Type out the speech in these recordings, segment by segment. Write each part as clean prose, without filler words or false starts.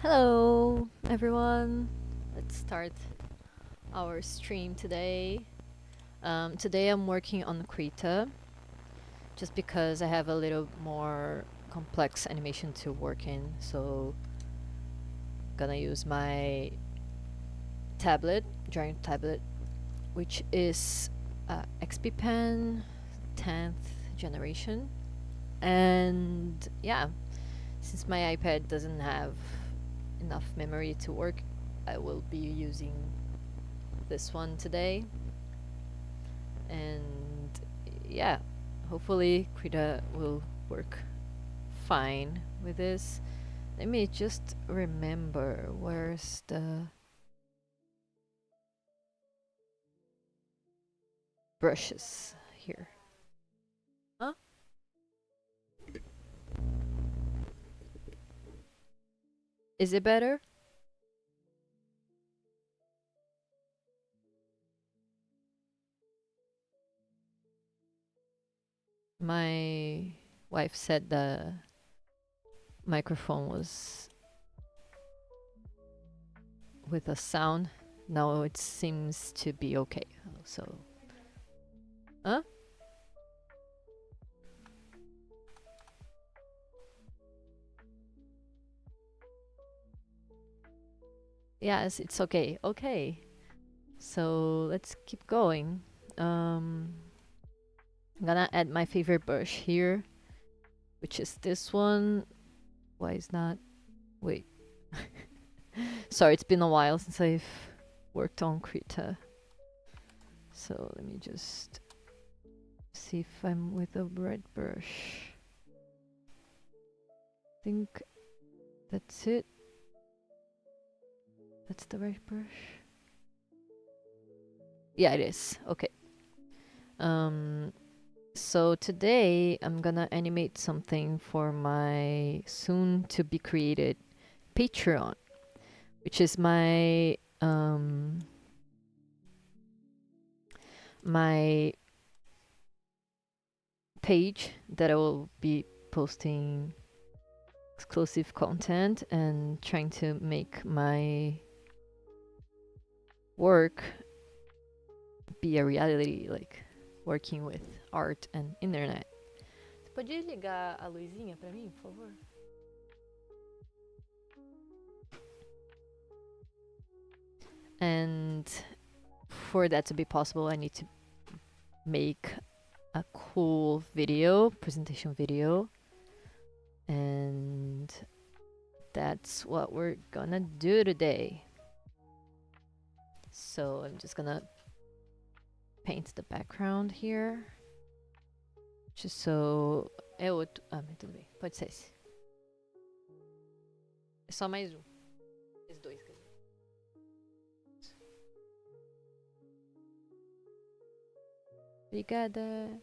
Hello, everyone. Let's start our stream today. Today I'm working on Krita just because I have a little more complex animation to work in. So, gonna use my tablet, giant tablet, which is XP Pen 10th generation. And yeah, since my iPad doesn't have enough memory to work, I will be using this one today. And yeah, hopefully Krita will work fine with this. Let me just remember where's the brushes here. Huh? Is it better? My wife said the microphone was with a sound. Now it seems to be okay. So, huh? Yes, it's okay. Okay. So let's keep going. I'm gonna add my favorite brush here, which is this one. Why is not? Wait. Sorry, it's been a while since I've worked on Krita. So let me just see if I'm with a red brush. I think that's it. That's the right brush. Yeah, it is. Okay. So today I'm gonna animate something for my soon to be created Patreon, which is my page that I will be posting exclusive content and trying to make my work be a reality, like working with art and internet. Você pode ligar a luzinha pra mim, por favor? And for that to be possible, I need to make a cool video, presentation video. And that's what we're gonna do today. So I'm just gonna paint the background here. Just so... É outro... Ah, mas tudo bem. Pode ser esse. É só mais um. Esses dois, quer dizer. Obrigada.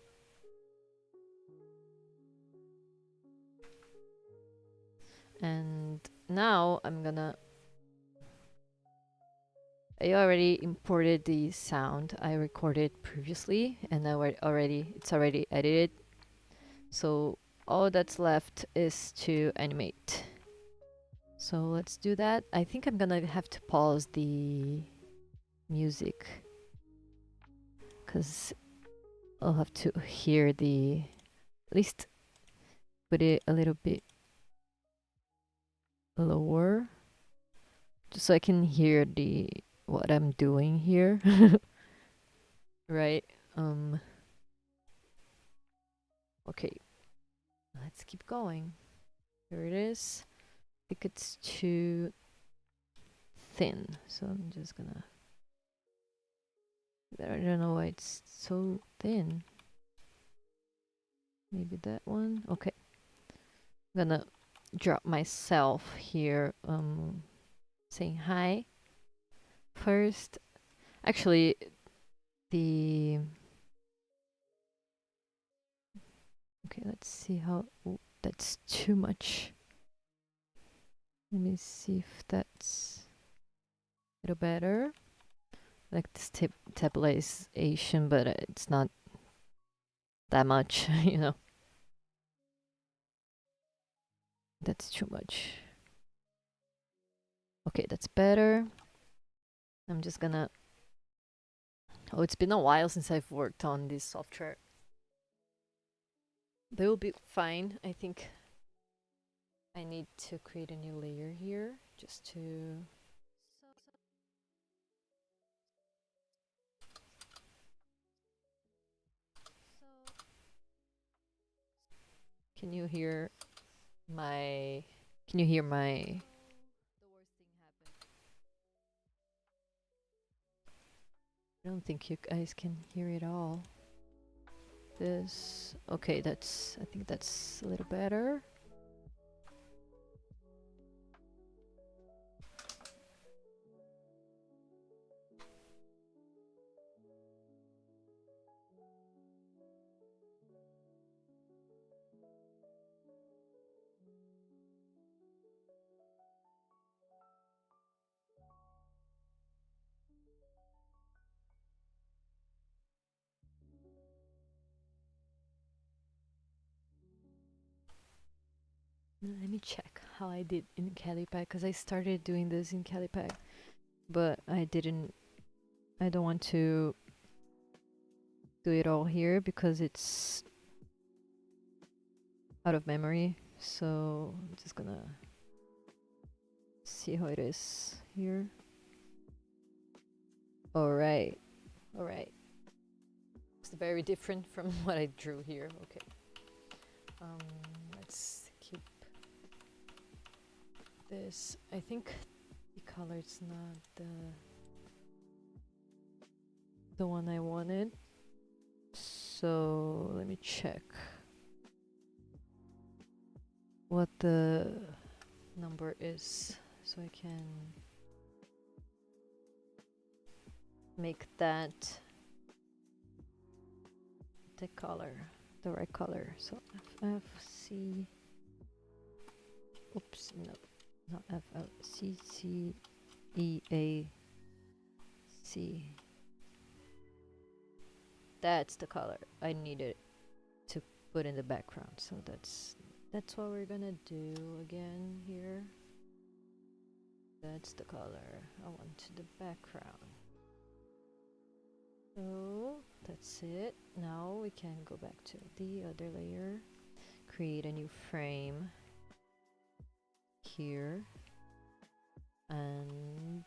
And now I'm gonna... I already imported the sound I recorded previously, and it's already edited. So all that's left is to animate. So let's do that. I think I'm gonna have to pause the music because I'll have to hear the... At least put it a little bit lower just so I can hear what I'm doing here. Right. Okay, let's keep going. Here it is. I think it's too thin, so I'm just gonna... I don't know why it's so thin. Maybe that one. Okay, I'm gonna drop myself here. saying hi first. Actually, the okay, let's see how. Ooh, that's too much. Let me see if that's a little better. Like this tabulation, but it's not that much, you know. That's too much. Okay, that's better. I'm just gonna. Oh, it's been a while since I've worked on this software. They will be fine. I think I need to create a new layer here just to. Can you hear my? Can you hear my? I don't think you guys can hear it all. This. Okay, that's. I think that's a little better. Let me check how I did in Callipeg, because I started doing this in Callipeg, but I didn't. I don't want to do it all here because it's out of memory. So I'm just gonna see how it is here. Alright, alright. It's very different from what I drew here. Okay. Let's keep this. I think the color is not the one I wanted. So let me check what the number is so I can make that the color, the right color. So FFC, oops, no, not FLCCEAC. That's the color I needed to put in the background. So that's what we're gonna do again here. That's the color I want the background. So that's it. Now we can go back to the other layer, create a new frame here, and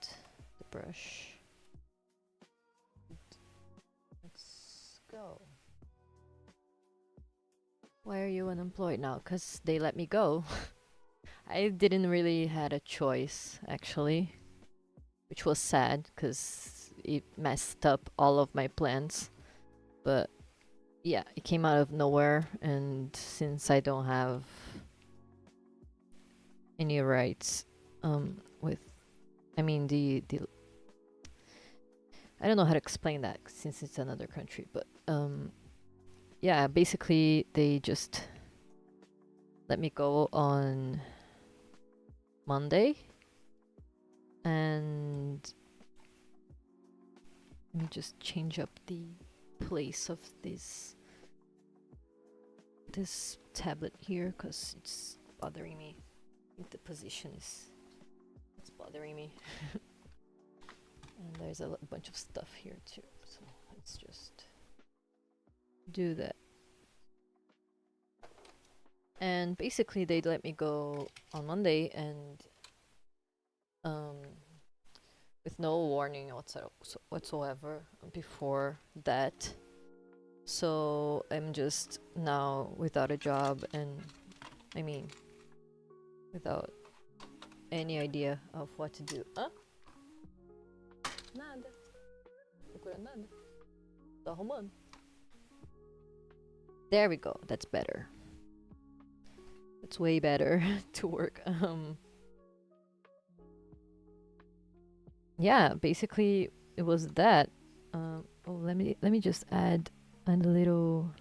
the brush. Let's go. Why are you unemployed now? Because they let me go. I didn't really had a choice, actually, which was sad because it messed up all of my plans. But yeah, it came out of nowhere, and since I don't have any rights with, I mean, the I don't know how to explain that since it's another country, but yeah, basically they just let me go on Monday, and let me just change up the place of this tablet here because it's bothering me. I think the position is it's bothering me. And there's a bunch of stuff here too, so let's just do that. And basically they let me go on Monday, and with no warning whatsoever before that. So I'm just now without a job, and I mean without any idea of what to do. Huh? Nada. Procurando nada. Tô arrumando. There we go. That's better. That's way better to work. yeah, basically it was that. Oh, let me just add a little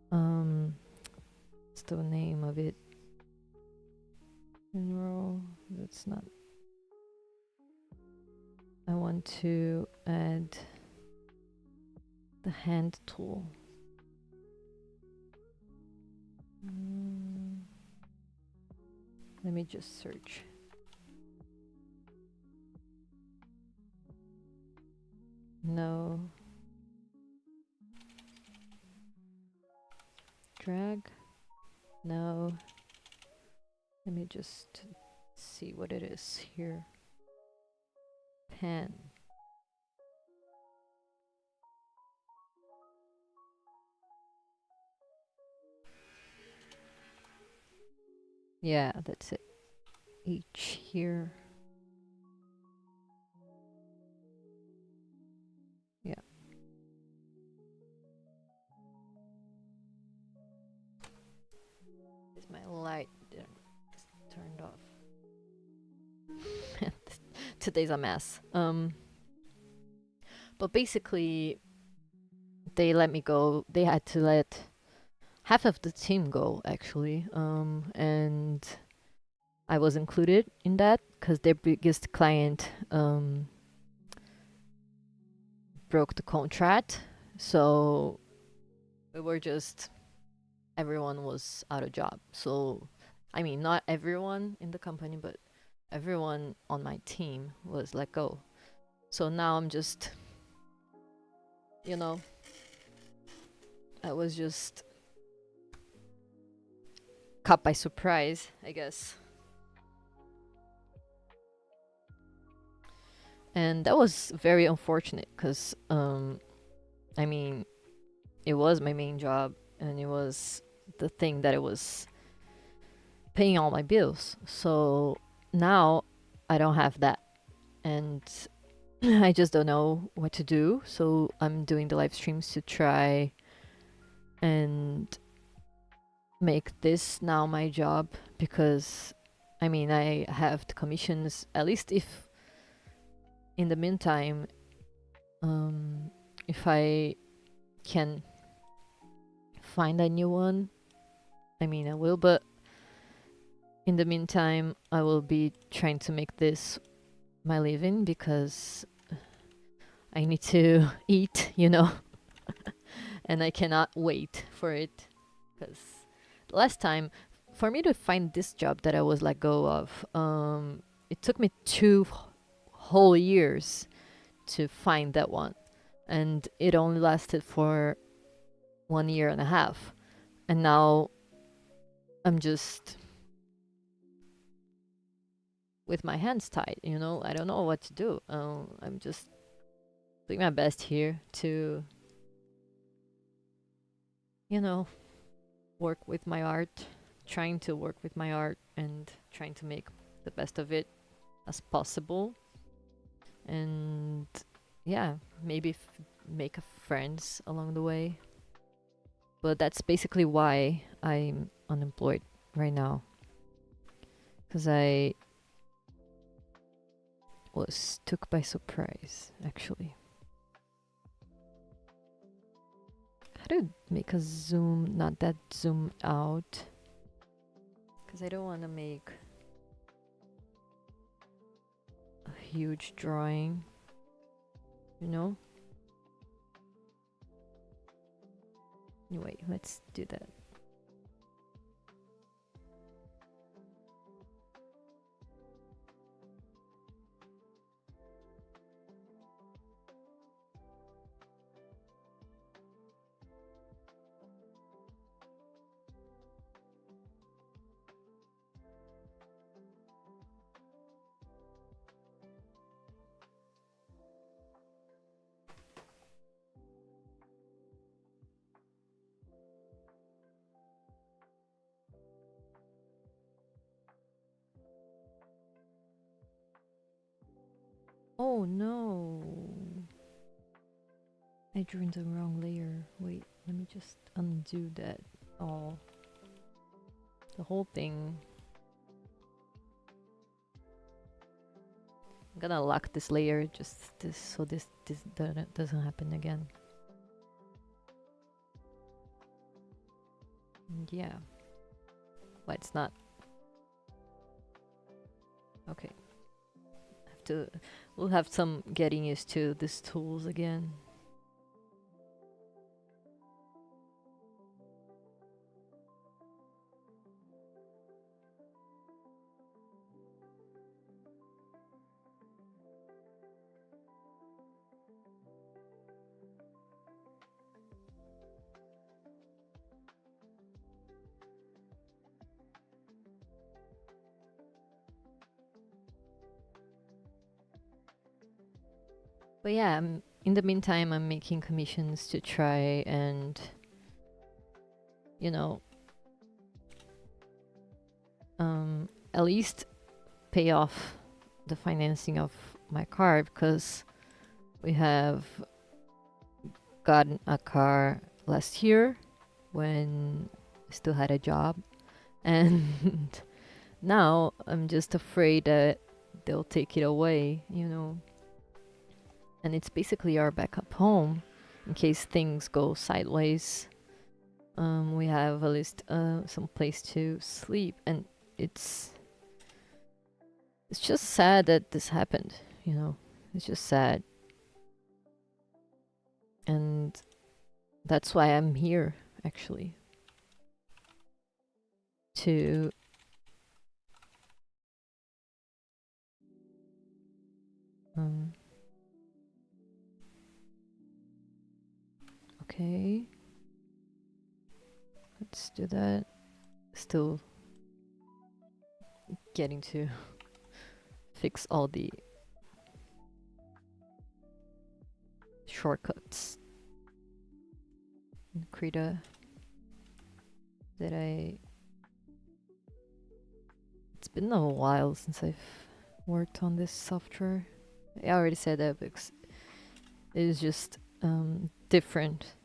what's the name of it? General. That's not. I want to add the hand tool. Let me just search. No. Drag. No. Let me just see what it is here. Pen. Yeah, that's it. H here. Yeah. Is my light turned off? Today's a mess. But basically, they let me go. They had to let half of the team go, actually. And I was included in that because their biggest client broke the contract. So we were just, everyone was out of job. So, I mean, not everyone in the company, but everyone on my team was let go. So now I'm just, you know, I was just caught by surprise, I guess. And that was very unfortunate because, I mean, it was my main job and it was the thing that it was paying all my bills. So now I don't have that. And I just don't know what to do. So I'm doing the live streams to try and make this now my job because I mean, I have the commissions, at least if in the meantime, if I can find a new one, I mean, I will, but in the meantime, I will be trying to make this my living because I need to eat, you know, and I cannot wait for it because last time, for me to find this job that I was let go of, it took me 2 whole years to find that one, and it only lasted for 1.5 years, and now I'm just with my hands tied, you know. I don't know what to do. I'm just doing my best here to, you know, work with my art, trying to work with my art and trying to make the best of it as possible. And yeah, maybe make friends along the way. But that's basically why I'm unemployed right now. Because I was took by surprise, actually. How to make a zoom, not that zoom out? Because I don't want to make a huge drawing, you know? Anyway, let's do that. Oh no! I drew in the wrong layer. Wait, let me just undo that all. The whole thing. I'm gonna lock this layer just this so this doesn't happen again. Yeah. Why it's not? Okay. We'll have some getting used to these tools again. But yeah, in the meantime, I'm making commissions to try and, you know, at least pay off the financing of my car, because we have gotten a car last year when I still had a job, and now I'm just afraid that they'll take it away, you know. And it's basically our backup home in case things go sideways. We have at least some place to sleep, and it's just sad that this happened, you know. It's just sad, and that's why I'm here, actually, to okay, let's do that. Still getting to fix all the shortcuts in Krita that it's been a while since I've worked on this software. I already said that because it is just different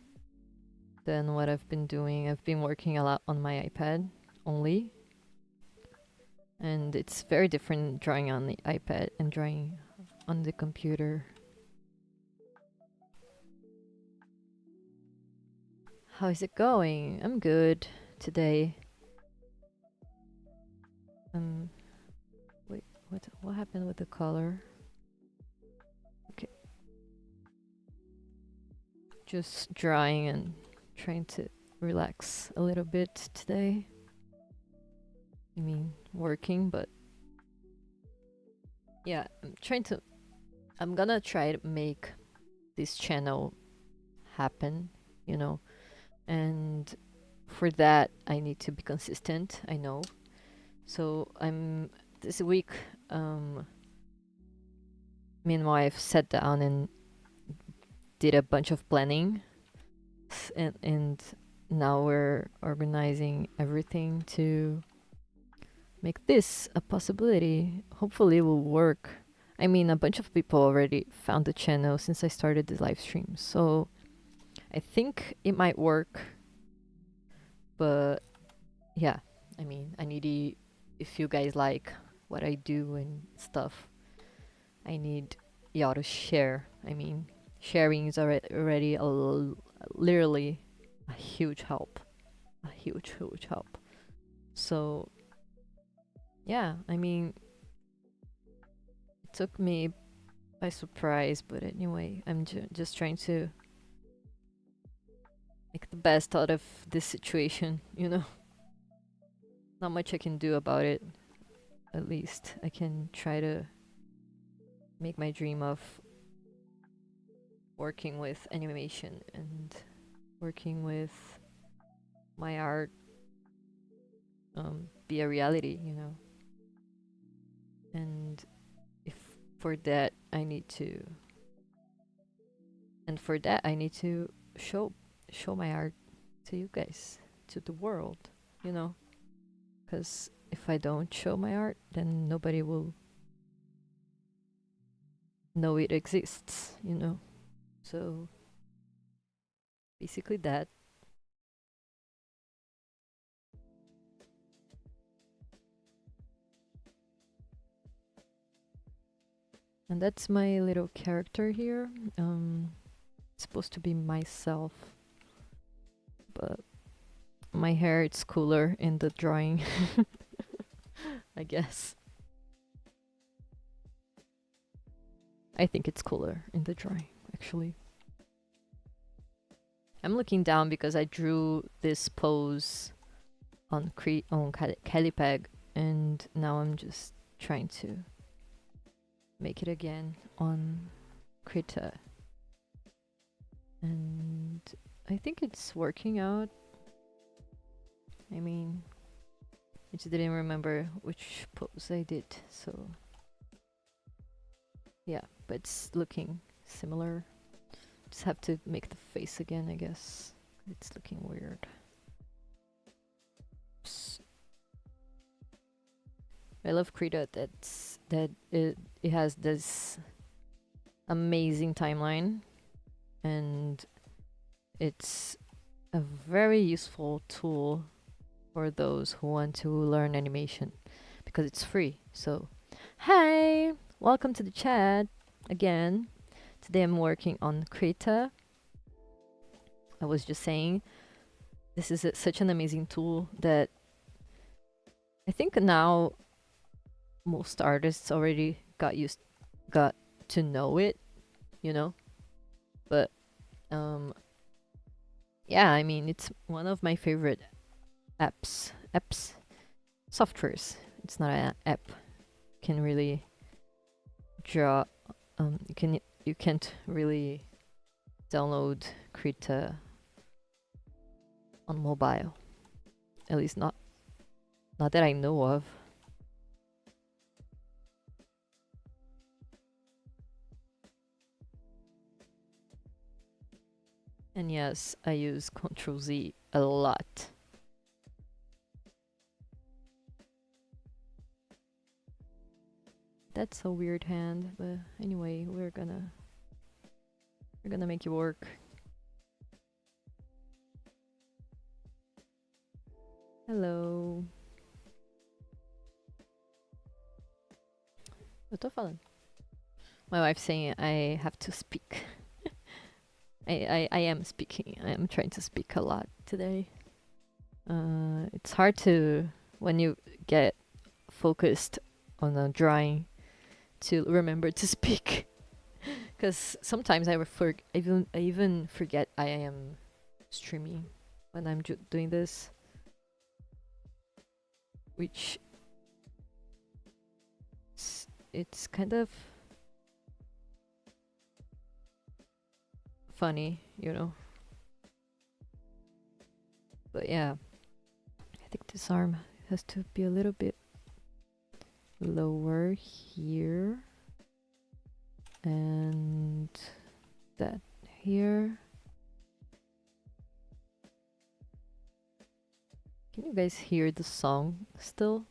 than what I've been doing. I've been working a lot on my iPad only, and it's very different drawing on the iPad and drawing on the computer. How is it going? I'm good today. Wait, what happened with the color? Okay. Just drawing and trying to relax a little bit today. I mean, working, but yeah, I'm gonna try to make this channel happen, you know, and for that I need to be consistent, I know. So I'm this week me and my wife sat down and did a bunch of planning, and now we're organizing everything to make this a possibility. Hopefully it will work. I mean, a bunch of people already found the channel since I started the live stream, so I think it might work. But yeah, I mean, if you guys like what I do and stuff, I need y'all to share. I mean, sharing is already literally a huge help. A huge help. So yeah, I mean, it took me by surprise, but anyway, I'm just trying to make the best out of this situation, you know. Not much I can do about it. At least I can try to make my dream of working with animation and working with my art be a reality, you know. And if for that I need to show my art to you guys, to the world, you know. Because if I don't show my art, then nobody will know it exists, you know. So basically that. And that's my little character here. It's supposed to be myself, but my hair it's cooler in the drawing, I guess. I think it's cooler in the drawing, actually. I'm looking down because I drew this pose on Callipeg, and now I'm just trying to make it again on Krita. And I think it's working out. I mean, I just didn't remember which pose I did, so yeah, but it's looking similar. Just have to make the face again, I guess. It's looking weird. Oops. I love Krita that it has this amazing timeline, and it's a very useful tool for those who want to learn animation because it's free. So, hi, welcome to the chat again. Today I'm working on Krita. I was just saying, this is such an amazing tool that I think now most artists already got to know it, you know. But yeah, I mean it's one of my favorite softwares. It's not an app. You can really draw. You can't really download Krita on mobile. At least not that I know of. And yes, I use Ctrl Z a lot. That's a weird hand, but anyway, we're gonna make it work. Hello. Eu tô falando. My wife's saying I have to speak. I am speaking. I am trying to speak a lot today. It's hard to, when you get focused on a drawing, to remember to speak. Because sometimes I even forget I am streaming when I'm doing this, which it's kind of funny, you know. But yeah, I think this arm has to be a little bit lower here, and that here. Can you guys hear the song still?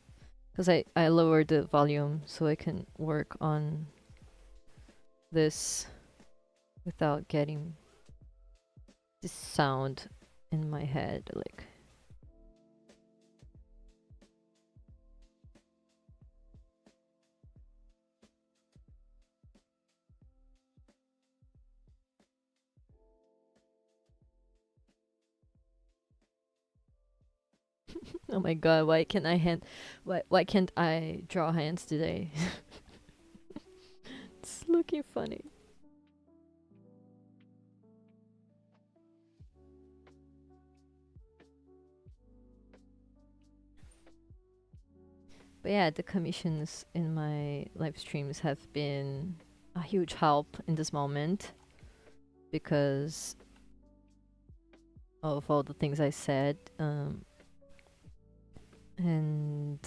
Because I lowered the volume so I can work on this without getting this sound in my head, like. Oh my god, why can't I draw hands today? It's looking funny. But yeah, the commissions in my live streams have been a huge help in this moment because of all the things I said. And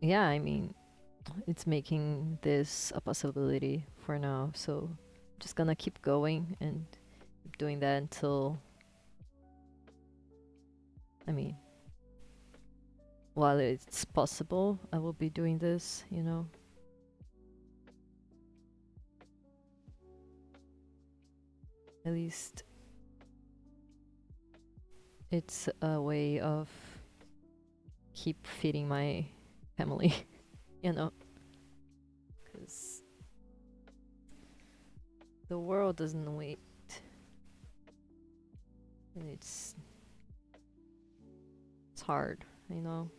yeah, I mean, it's making this a possibility for now. So I'm just gonna keep going and keep doing that until, I mean, while it's possible, I will be doing this, you know. At least it's a way of keep feeding my family, you know. The world doesn't wait. And it's hard, you know.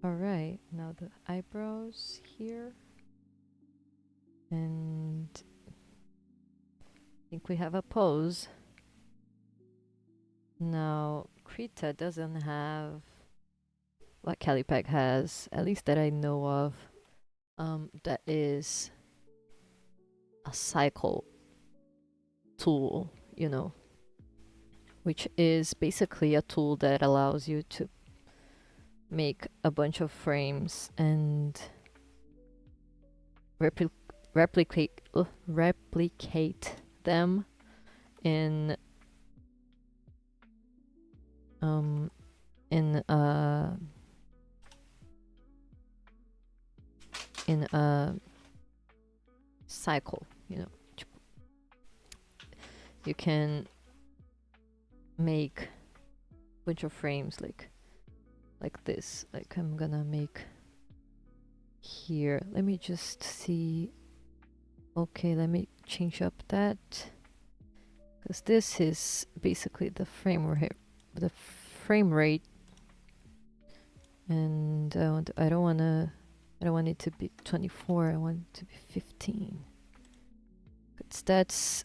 Alright, now the eyebrows here. And I think we have a pose. Now, Krita doesn't have what Callipeg has, at least that I know of. That is a cycle tool, you know, which is basically a tool that allows you to make a bunch of frames and replicate them in in a cycle, you know. You can make a bunch of frames like this. Like I'm gonna make here. Let me just see. Okay, let me change up that, because this is basically the frame rate, and I don't want it to be 24. I want it to be 15. Because that's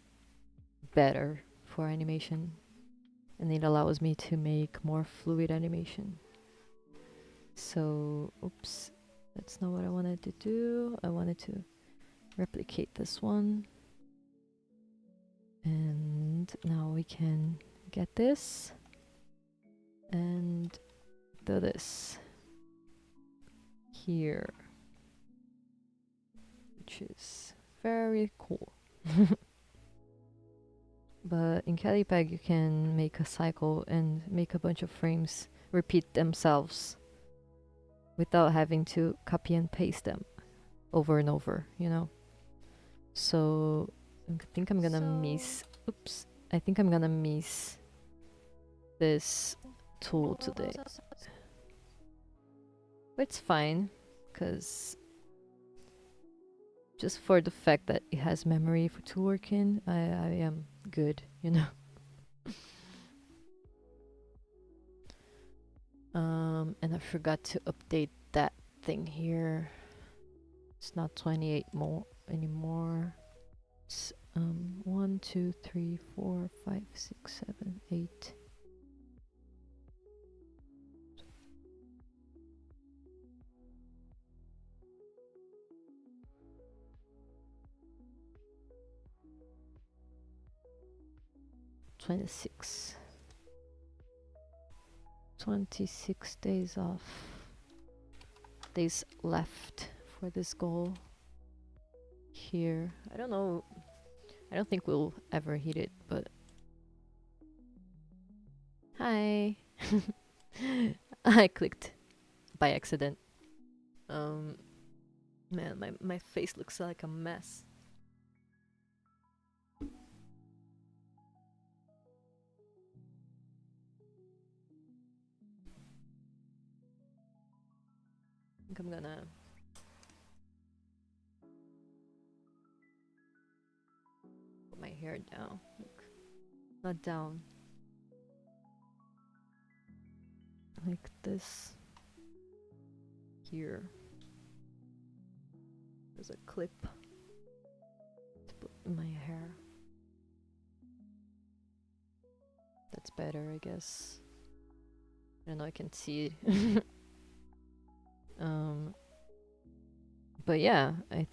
better for animation, and it allows me to make more fluid animation. So, oops, that's not what I wanted to do. I wanted to replicate this one. And now we can get this and do this here, which is very cool. But in Callipeg you can make a cycle and make a bunch of frames repeat themselves without having to copy and paste them over and over, you know. So I think I'm gonna miss, oops, I think I'm gonna miss this tool today. But it's fine, because just for the fact that it has memory to work in, I am good, you know. And I forgot to update that thing here. It's not 28 more anymore. It's 1, 2, 3, 4, 5, 6, 7, 8. $26. 26 days off. Days left for this goal. Here, I don't know. I don't think we'll ever hit it, but hi. I clicked by accident. Man, my face looks like a mess. I think I'm gonna put my hair down. Like, not down. Like this. Here. There's a clip to put in my hair. That's better, I guess. I don't know, I can see it. But yeah, I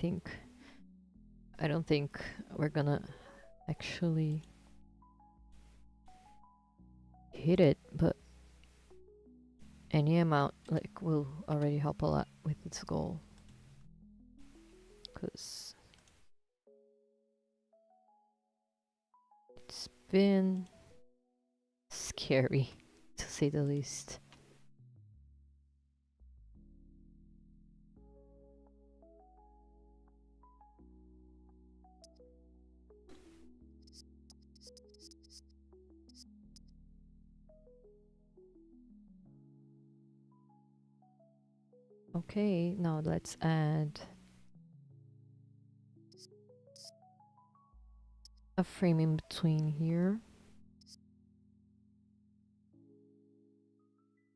don't think we're gonna actually hit it, but any amount like will already help a lot with its goal. 'Cause it's been scary, to say the least. Okay, now let's add a frame in between here.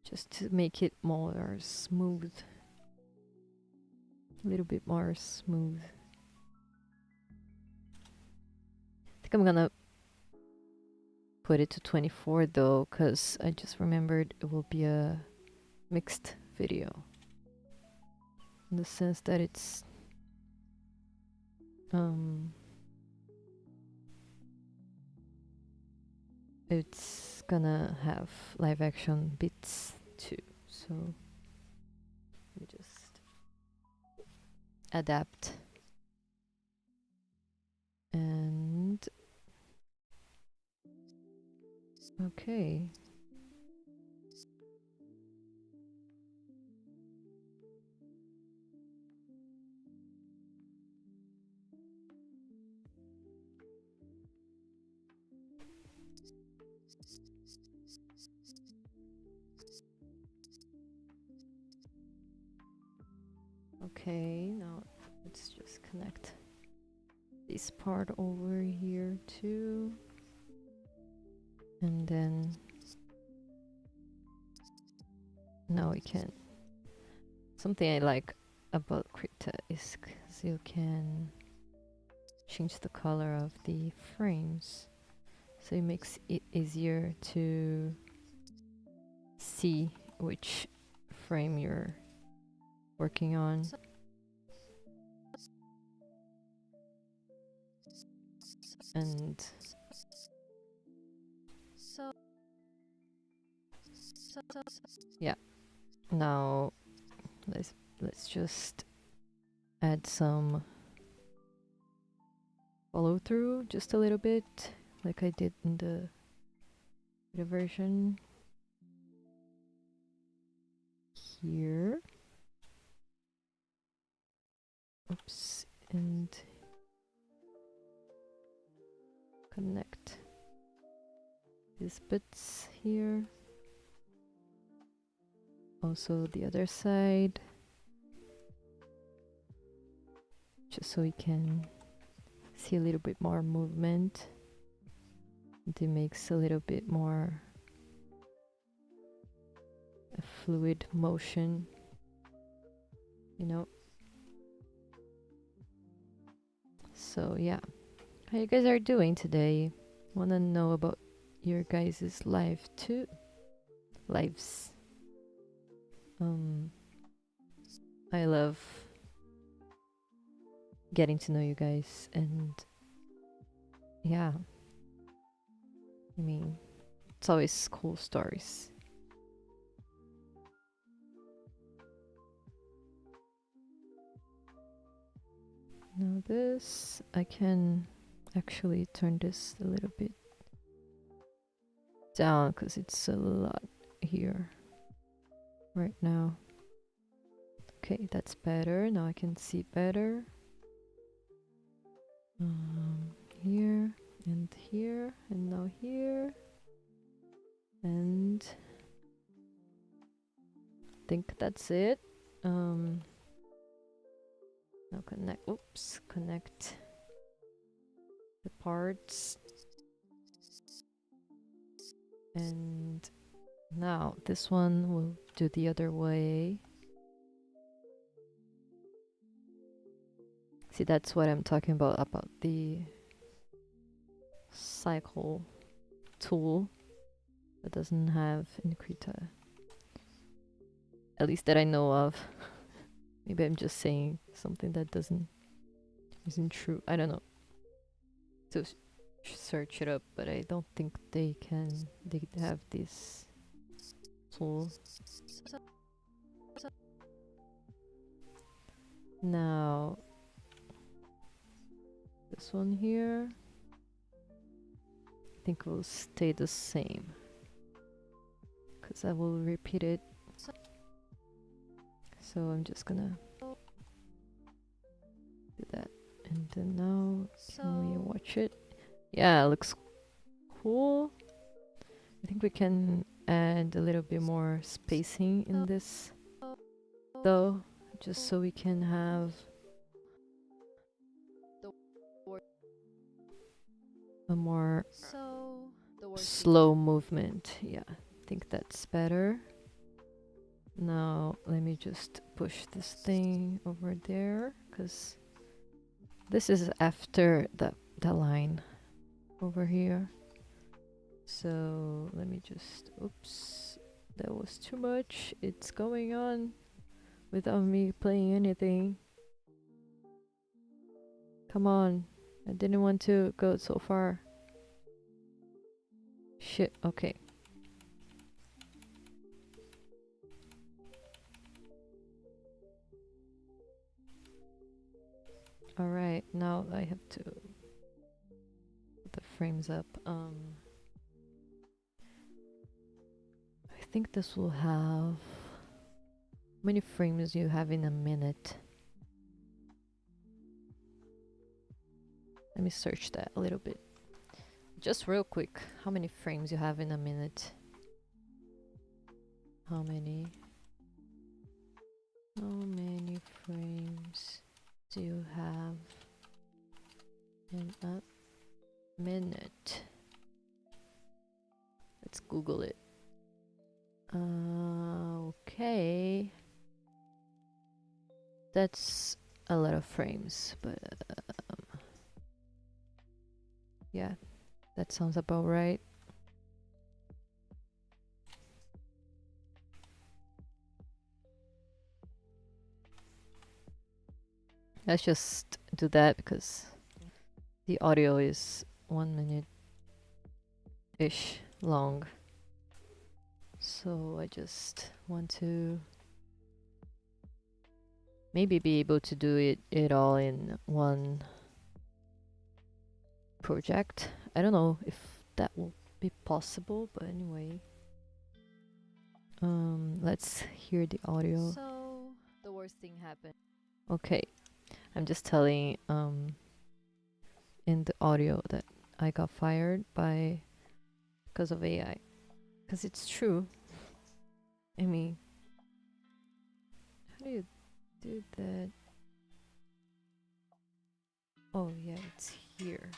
Just to make it more smooth. A little bit more smooth. I think I'm gonna put it to 24 though, because I just remembered it will be a mixed video. In the sense that it's gonna have live action bits too. So let me just adapt. And okay. Okay, now let's just connect this part over here too. And then now we can. Something I like about Krita is because you can change the color of the frames. So it makes it easier to see which frame you're working on. And yeah, now let's just add some follow through just a little bit, like I did in the version here. Oops, and connect these bits here. Also the other side, just so we can see a little bit more movement. It makes a little bit more a fluid motion, you know. So yeah, how you guys are doing today? Wanna know about your guys' life too? Lives. I love getting to know you guys, and yeah, I mean, it's always cool stories. Now this, I can actually turn this a little bit down because it's a lot here right now. Okay, that's better. Now I can see better. Here and here, and now here, and I think that's it. Now connect. Oops, connect the parts. And now this one will do the other way. See, that's what I'm talking about the cycle tool that doesn't have in Krita. At least that I know of. Maybe I'm just saying something that isn't true. I don't know. So search it up, but I don't think they have this tool. Now this one here, I think will stay the same because I will repeat it. So I'm just gonna do that. And then now, can we watch it? Yeah, it looks cool. I think we can add a little bit more spacing in this though. just so we can have a more slow movement. Yeah, I think that's better. Now let me just push this thing over there, because this is after the line over here. So let me just, oops, that was too much. It's going on without me playing anything. Come on, I didn't want to go so far. Shit, okay. Alright, now I have to put the frames up. I think this will have... How many frames do you have in a minute? Let me search that a little bit. Just real quick, how many frames you have in a minute? How many frames do you have in a minute? Let's Google it. Okay. That's a lot of frames, but yeah, that sounds about right. Let's just do that because the audio is 1 minute-ish long. So I just want to maybe be able to do it all in one project. I don't know if that will be possible, but anyway. Let's hear the audio. So the worst thing happened. Okay, I'm just telling in the audio that I got fired because of AI. Because it's true. I mean, how do you do that? Oh yeah, it's here.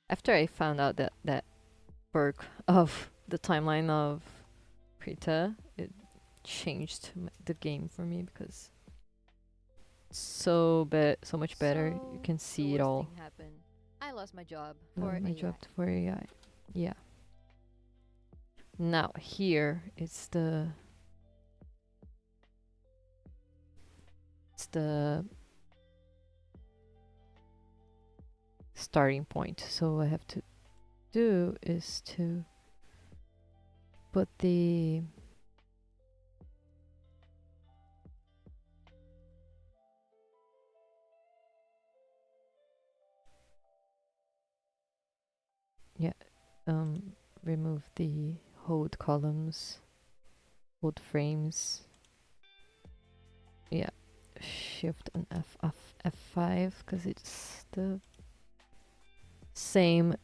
After I found out that perk of the timeline of Krita, it changed the game for me because it's so much better. You can see it all. I lost my job for AI. Yeah. Now here it's the starting point. So what I have to do is to put the remove the hold columns, hold frames. Yeah, shift and F5 because it's the same.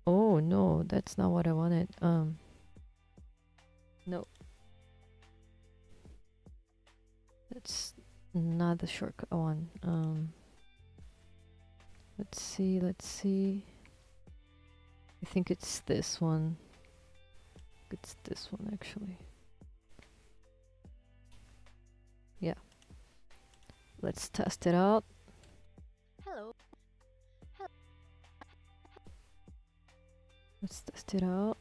Oh no, that's not what I wanted. No, that's not the shortcut one. Let's see. I think it's this one. It's this one actually. Yeah. Let's test it out. Hello. Let's test it out.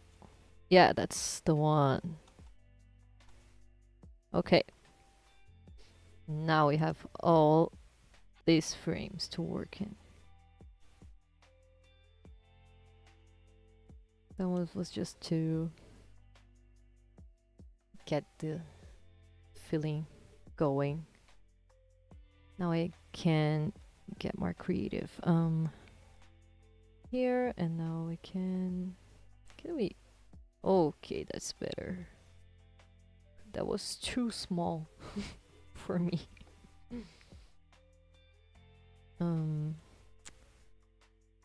Yeah, that's the one. Okay. Now we have all these frames to work in. That one was just to get the feeling going. Now I can get more creative. Here, and now we can we? Okay, that's better. That was too small for me.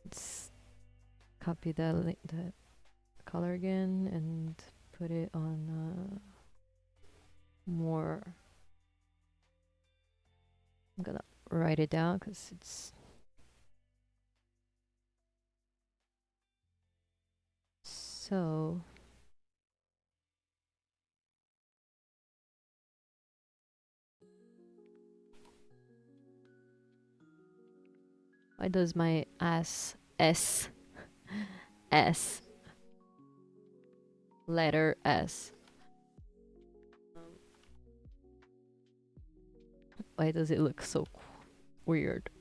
Let's copy that color again and put it on more write it down because it's so. Why does my S letter S? Why does it look so weird?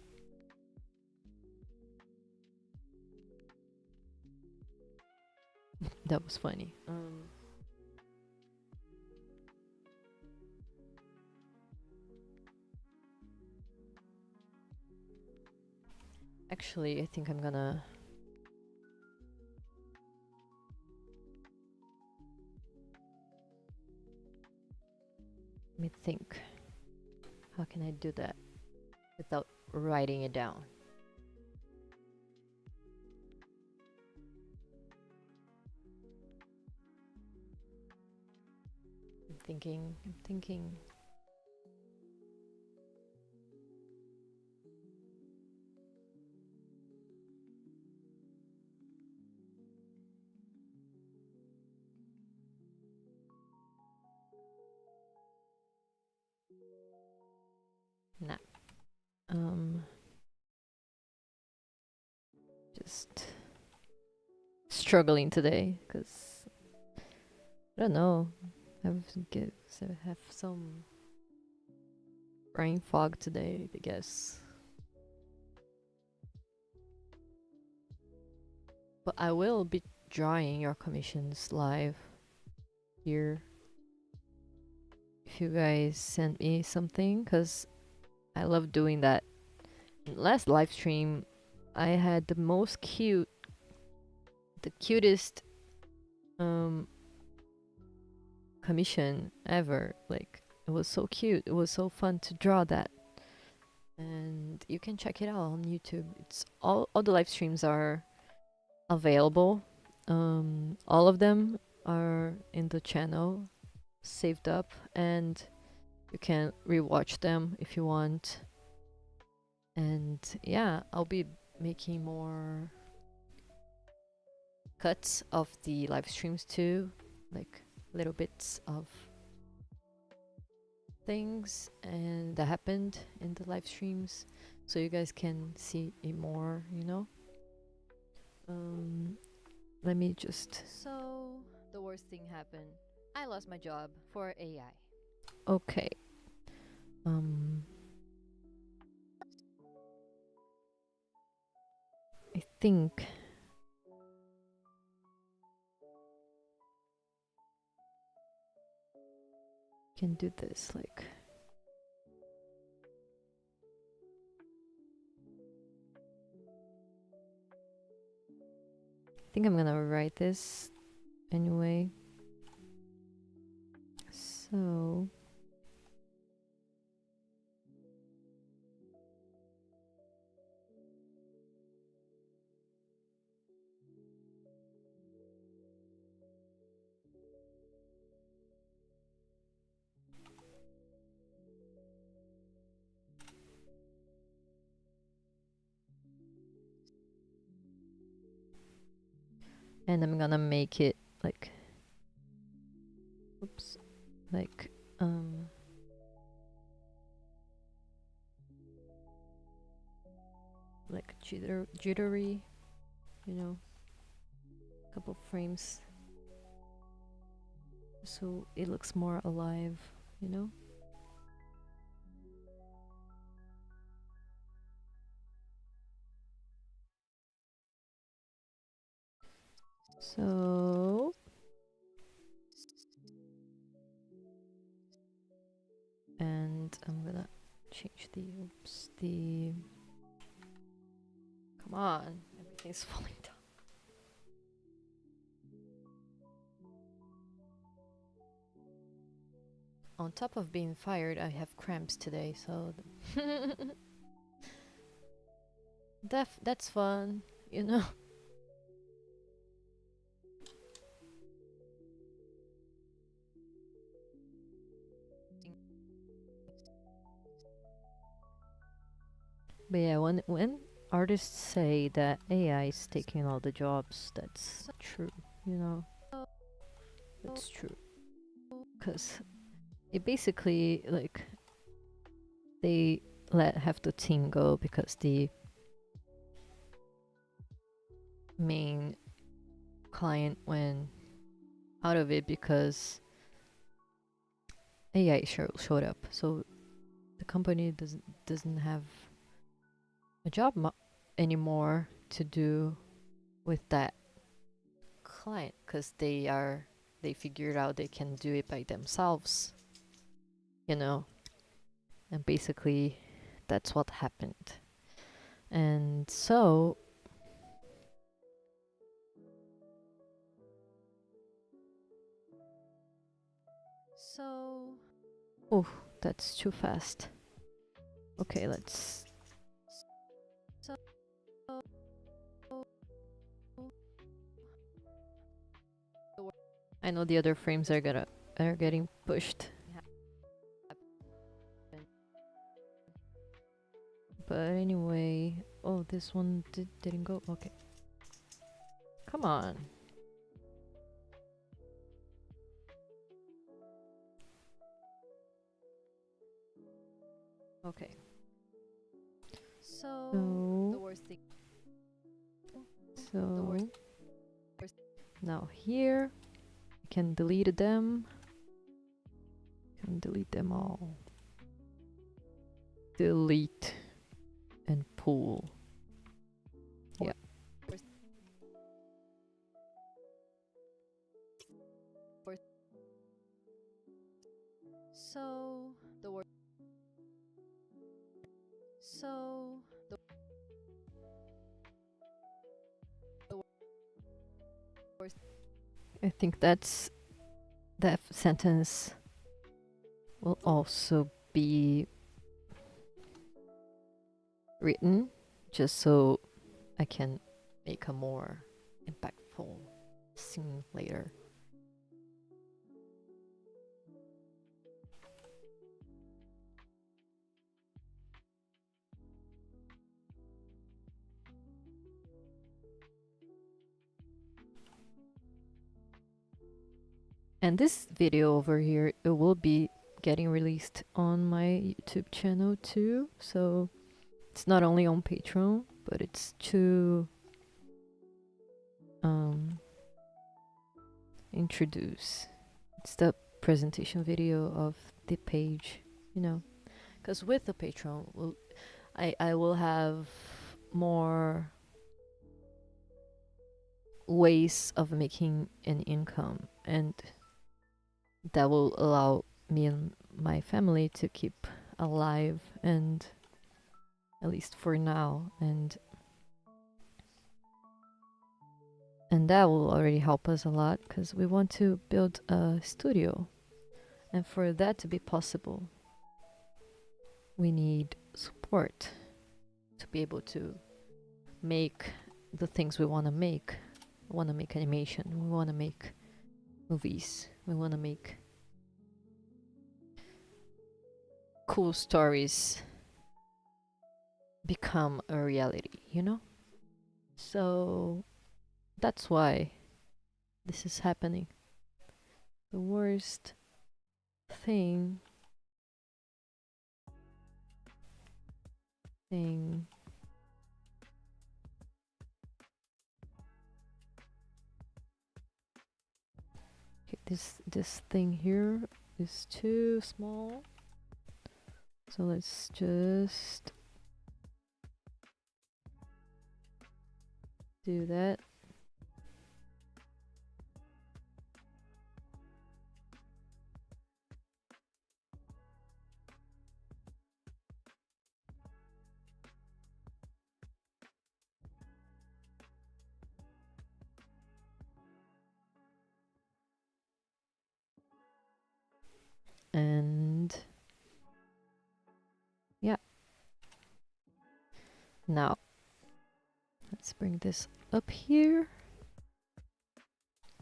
That was funny. Actually, I think I'm gonna. Let me think. How can I do that without writing it down? I'm thinking. Nah. Just struggling today because I don't know. I have some brain fog today, I guess. But I will be drawing your commissions live here if you guys send me something, because I love doing that. Last live stream, I had the cutest commission ever. Like, it was so cute. It was so fun to draw that. And you can check it out on YouTube. It's all the live streams are available. All of them are in the channel saved up, and you can rewatch them if you want. And yeah, I'll be making more cuts of the live streams too, like little bits of things and that happened in the live streams, so you guys can see it more, you know. Let me just. So the worst thing happened. I lost my job for AI. Okay. I think I can do this like. I think I'm gonna write this anyway. So and I'm gonna make it like, oops, like like jittery, you know, a couple frames so it looks more alive, you know. So and I'm gonna change the come on, everything's falling down. On top of being fired, I have cramps today, so that's fun, you know. But yeah, when artists say that AI is taking all the jobs, that's true, you know? It's true. Because it basically, like, they let half the team go because the main client went out of it because AI showed up. So the company doesn't have a job anymore to do with that client because they figured out they can do it by themselves, you know. And basically that's what happened. And so oh, that's too fast. Okay, let's I know the other frames are getting pushed. But anyway, oh, this one didn't go. Okay. Come on. Okay. So the worst thing. So now here you can delete them. You can delete them all. Delete and pull. Yeah. So the word. So the worst. I think that sentence will also be written just so I can make a more impactful scene later. And this video over here, it will be getting released on my YouTube channel too. So it's not only on Patreon, but it's to introduce. It's the presentation video of the page, you know. Because with the Patreon, I will have more ways of making an income, and that will allow me and my family to keep alive, and at least for now, and that will already help us a lot because we want to build a studio, and for that to be possible we need support to be able to make the things we want to make. We want to make animation, we want to make movies, we want to make cool stories become a reality, you know? So that's why this is happening. The worst thing okay, this thing here is too small, so let's just do that. And yeah, now let's bring this up here,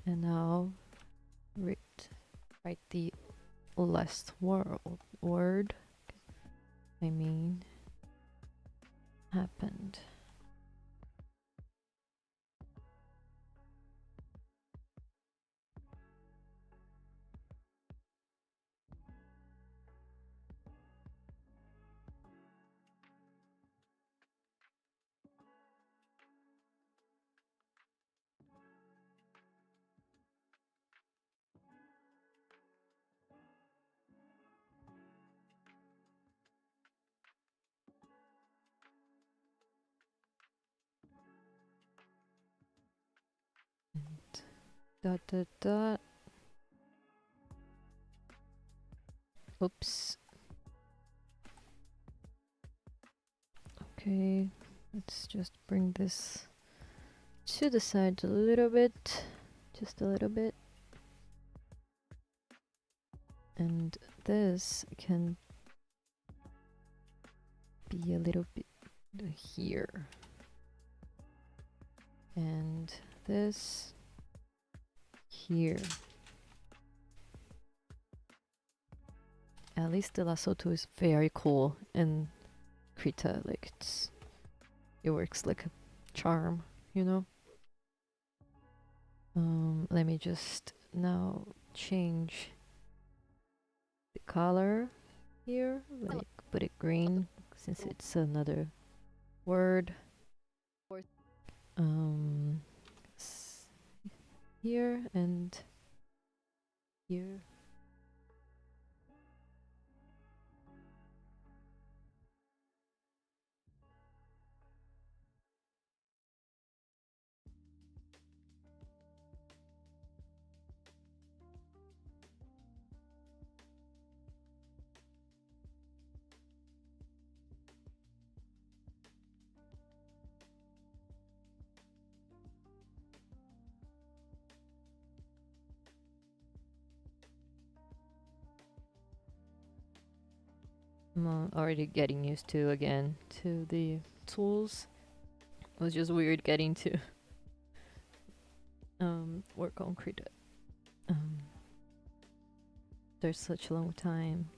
and now write the last word. I mean, happened. Dot dot dot. Oops. Okay, let's just bring this to the side a little bit, just a little bit. And this can be a little bit here. And this here. At least the lasso tool is very cool in Krita, like it works like a charm, you know? Let me just now change the color here, like put it green since it's another word. Here and here. I'm already getting used to the tools. It was just weird getting to work on Krita. There's such a long time.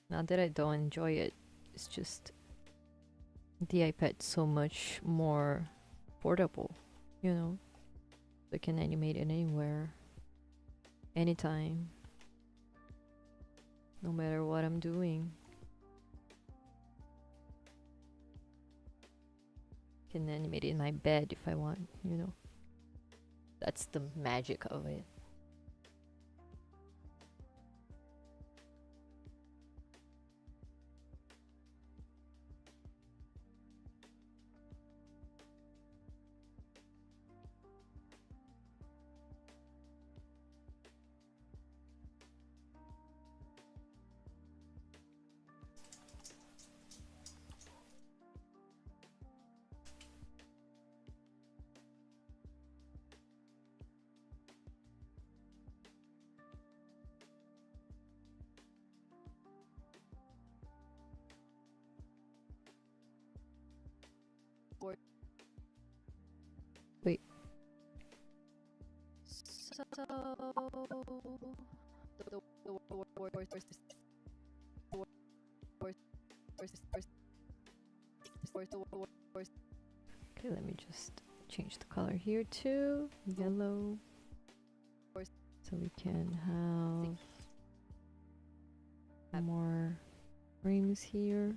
Not that I don't enjoy it, it's just the iPad's so much more portable, you know? I can animate it anywhere, anytime, no matter what I'm doing. Can animate it in my bed if I want, you know? That's the magic of it. Wait. So okay, let me just change the color here to yellow, so we can have more frames here.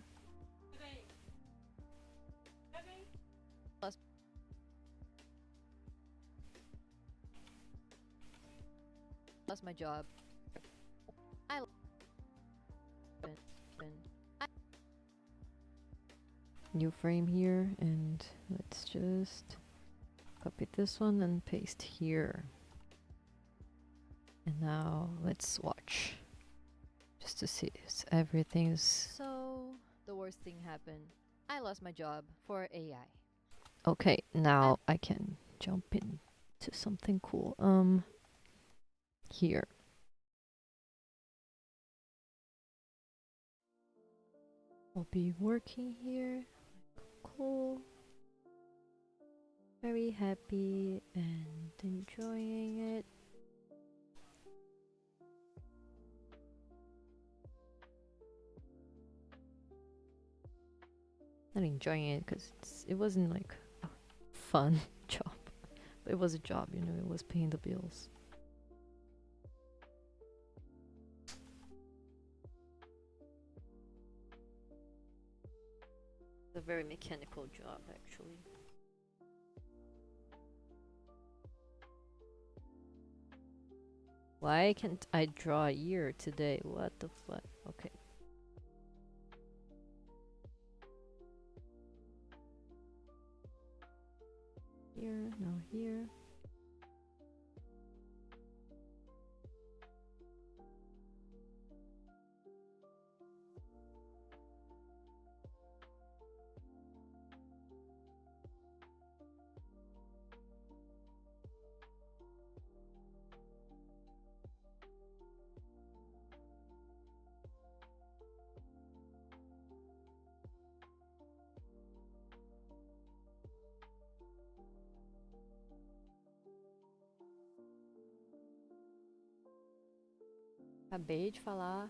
Lost my job. New frame here, and let's just copy this one and paste here. And now let's watch, just to see if everything's... So the worst thing happened. I lost my job for AI. Okay, now I can jump into something cool. Here. I'll be working here. Cool. Very happy and enjoying it. Not enjoying it because it wasn't like a fun job. But it was a job, you know, it was paying the bills. It's a very mechanical job, actually. Why can't I draw a ear today? What the fuck? Okay. Here, now here. Acabei de falar.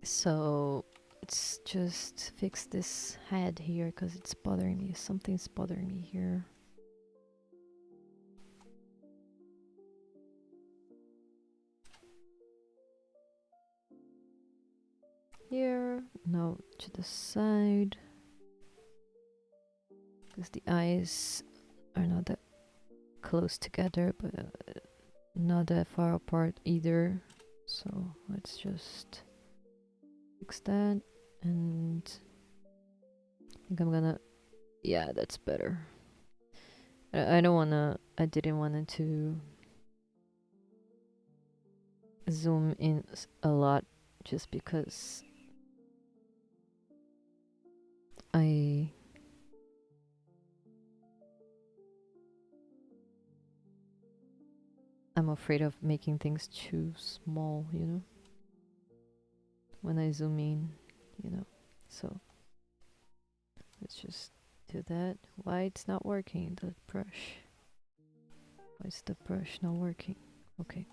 So let's just fix this head here because it's bothering me. Something's bothering me here. Here, no, to the side. Because the eyes are not that close together, but not that far apart either. So let's just fix that, and I think I'm gonna, yeah, that's better. I don't wanna, I didn't want it to zoom in a lot just because I'm afraid of making things too small, you know, when I zoom in, you know. So let's just do that. Why it's not working, the brush? Why is the brush not working? Okay.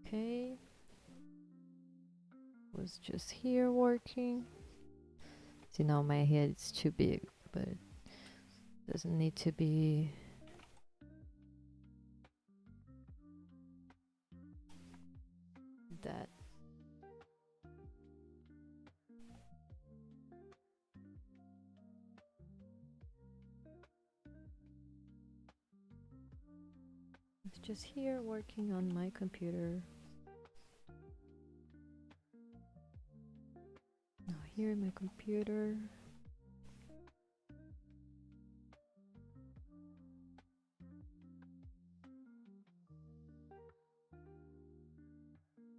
Okay. Was just here working. See, now my head is too big, but it doesn't need to be. That. It's just here working on my computer. Now here my computer.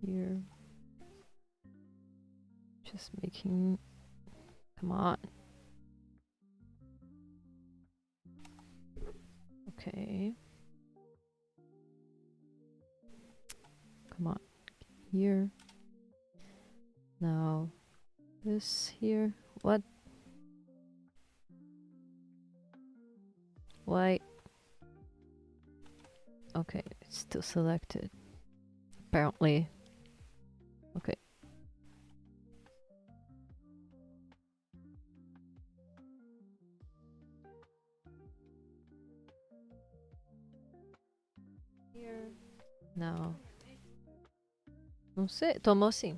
Here. Just making. Come on. Okay. Come on. Here. Now this here. What? Why? Okay, it's still selected. Apparently. Okay. Here. Now. Não sei, tomou sim.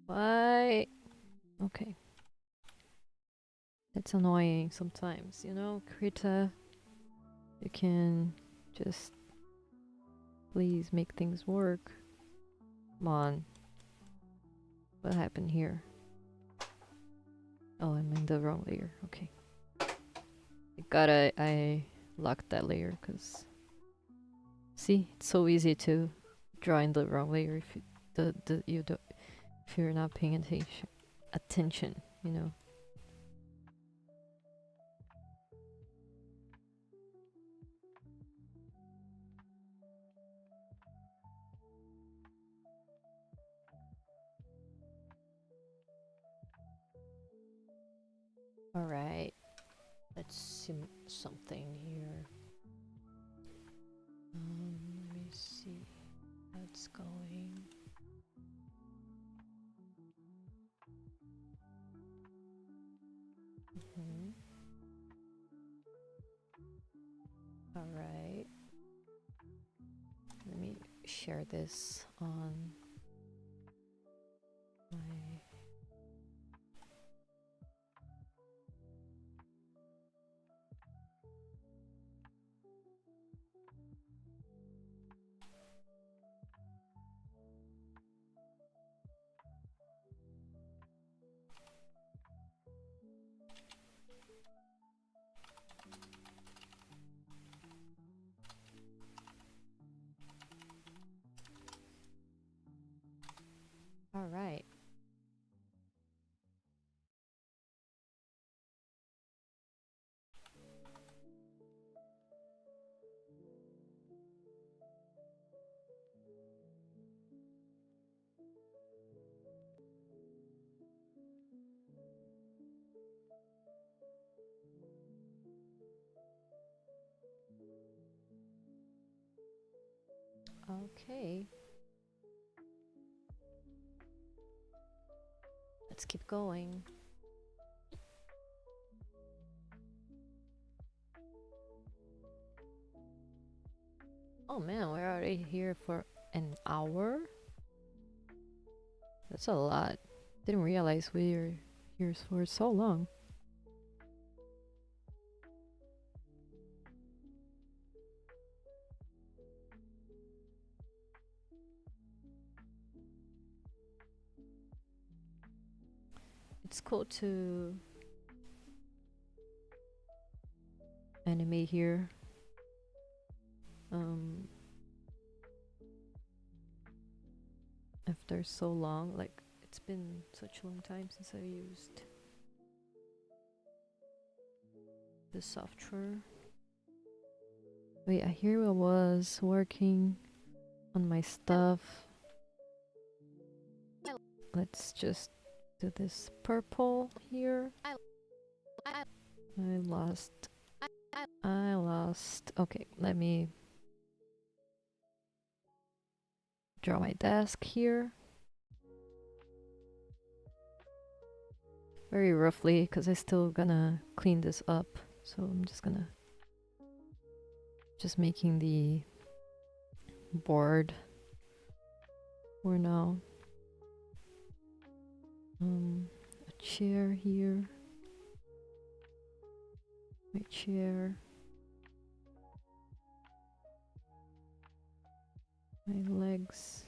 Why? Okay. It's annoying sometimes, you know, Krita. You can just please make things work. Come on. What happened here? Oh, I'm in the wrong layer. Okay. I lock that layer, because see, it's so easy to draw in the wrong layer if if you're not paying attention, you know. All right, let's see something here. Let me see how it's going. All right, let me share this on my all right. Okay. Let's keep going. Oh man, we're already here for an hour? That's a lot. Didn't realize we were here for so long. It's cool to animate here. After so long, like it's been such a long time since I used the software. Wait, here I was working on my stuff. Let's just do this purple here. I lost. Okay, let me draw my desk here. Very roughly, because I still gonna clean this up. So I'm just making the board for now. A chair here. My chair. My legs.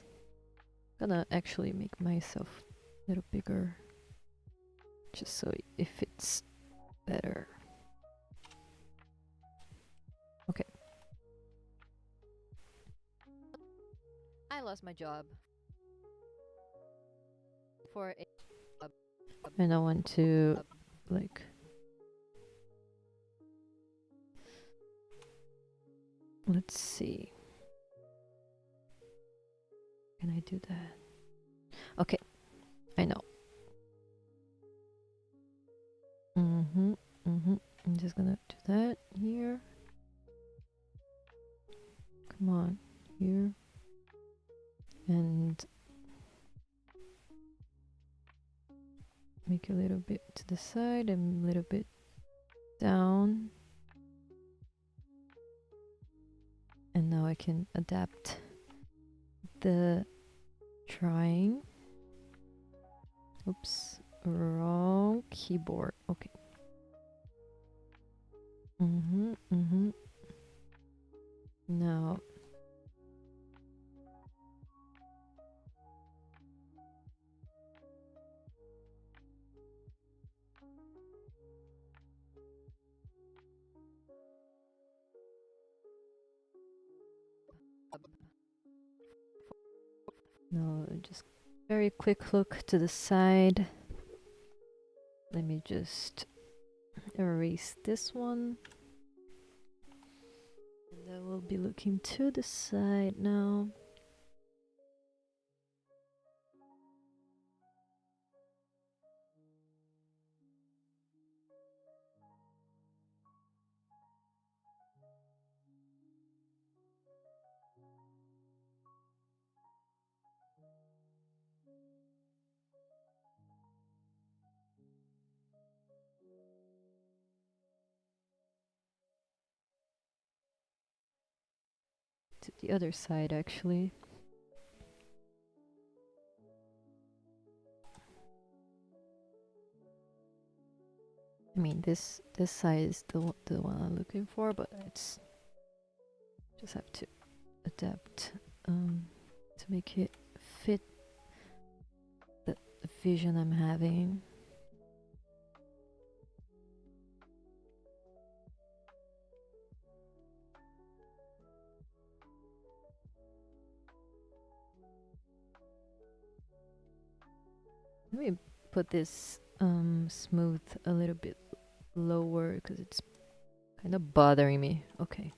Gonna actually make myself a little bigger, just so it fits better. Okay. I lost my job for a and I want to like let's see. Can I do that? Okay, I know. I'm just gonna do that here. Come on, here. And make a little bit to the side and a little bit down. And now I can adapt the drawing. Oops, wrong keyboard. Okay. Now just very quick look to the side. Let me just erase this one. And I will be looking to the side now. To the other side, actually. I mean, this side is the one I'm looking for, but it's just have to adapt to make it fit the vision I'm having. Let me put this smooth a little bit lower because it's kind of bothering me. Okay.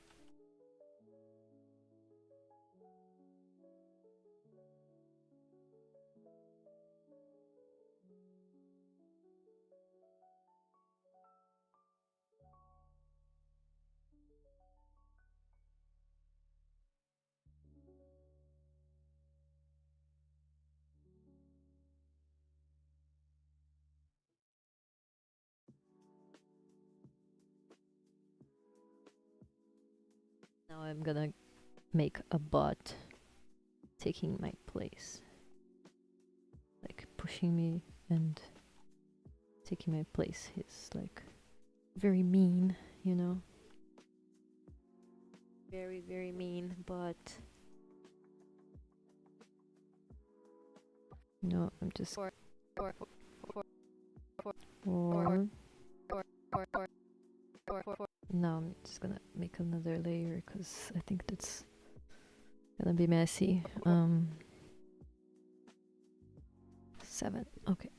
Now I'm gonna make a bot taking my place, like pushing me and taking my place. He's like very mean, you know, very mean, but no, I'm just now I'm just gonna make another layer because I think that's gonna be messy. 7. Okay.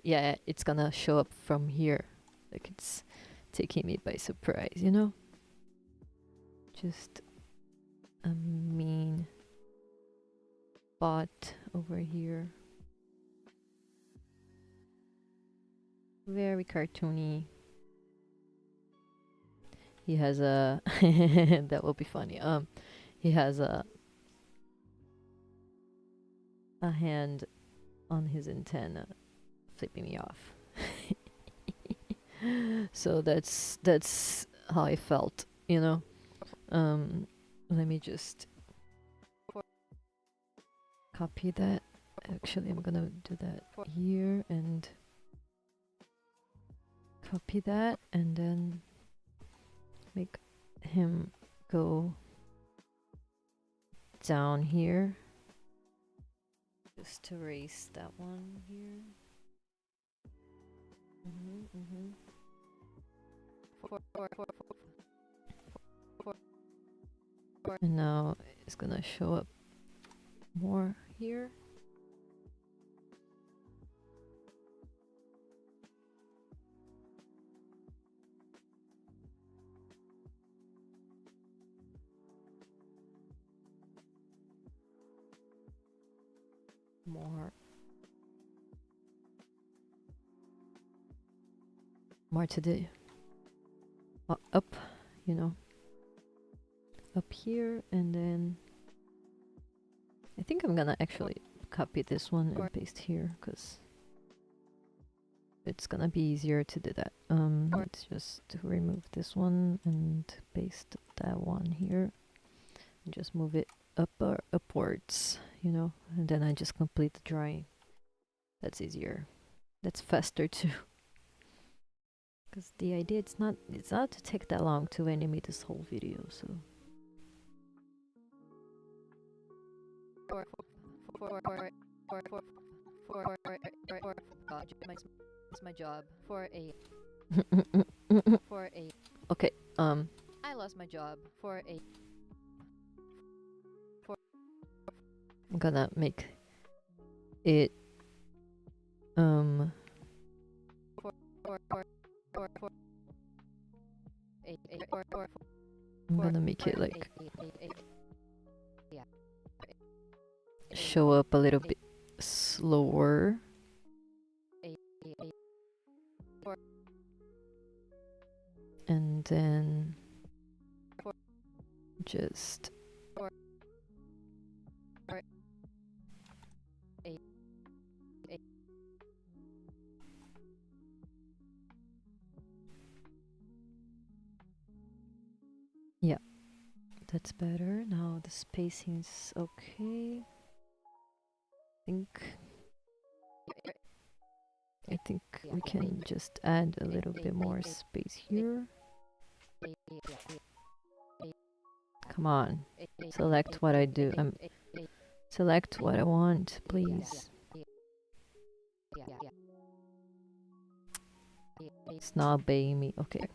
Yeah, it's gonna show up from here. Like it's taking me by surprise, you know? Just a mean bot over here. Very cartoony. He has a that will be funny. He has a hand on his antenna flipping me off. So that's how I felt, you know. Let me just copy that. Actually, I'm gonna do that here and copy that and then make him go down here. Just to erase that one here. And now it's gonna show up more here. More to the up, you know, up here, and then I think I'm gonna actually copy this one and paste here because it's gonna be easier to do that. Let's just remove this one and paste that one here and just move it up or upwards, you know, and then I just complete the drawing. That's easier. That's faster too. Because the idea it's not to take that long to animate this whole video, so it's my job. Okay, I lost my job for a. I'm gonna make it I'm gonna make it like show up a little bit slower. And then just yeah, that's better. Now the spacing's okay. I think we can just add a little bit more space here. Come on, select what I do. Select what I want, please. It's not obeying me. Okay.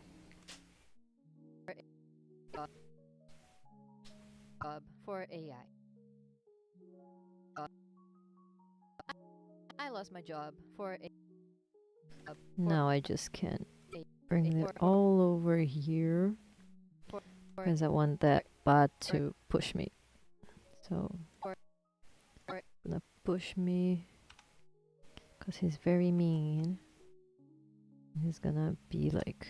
For AI. I lost my job for a. Now I just can't bring it all over here because I want that bot to push me. So gonna push me because he's very mean. He's gonna be like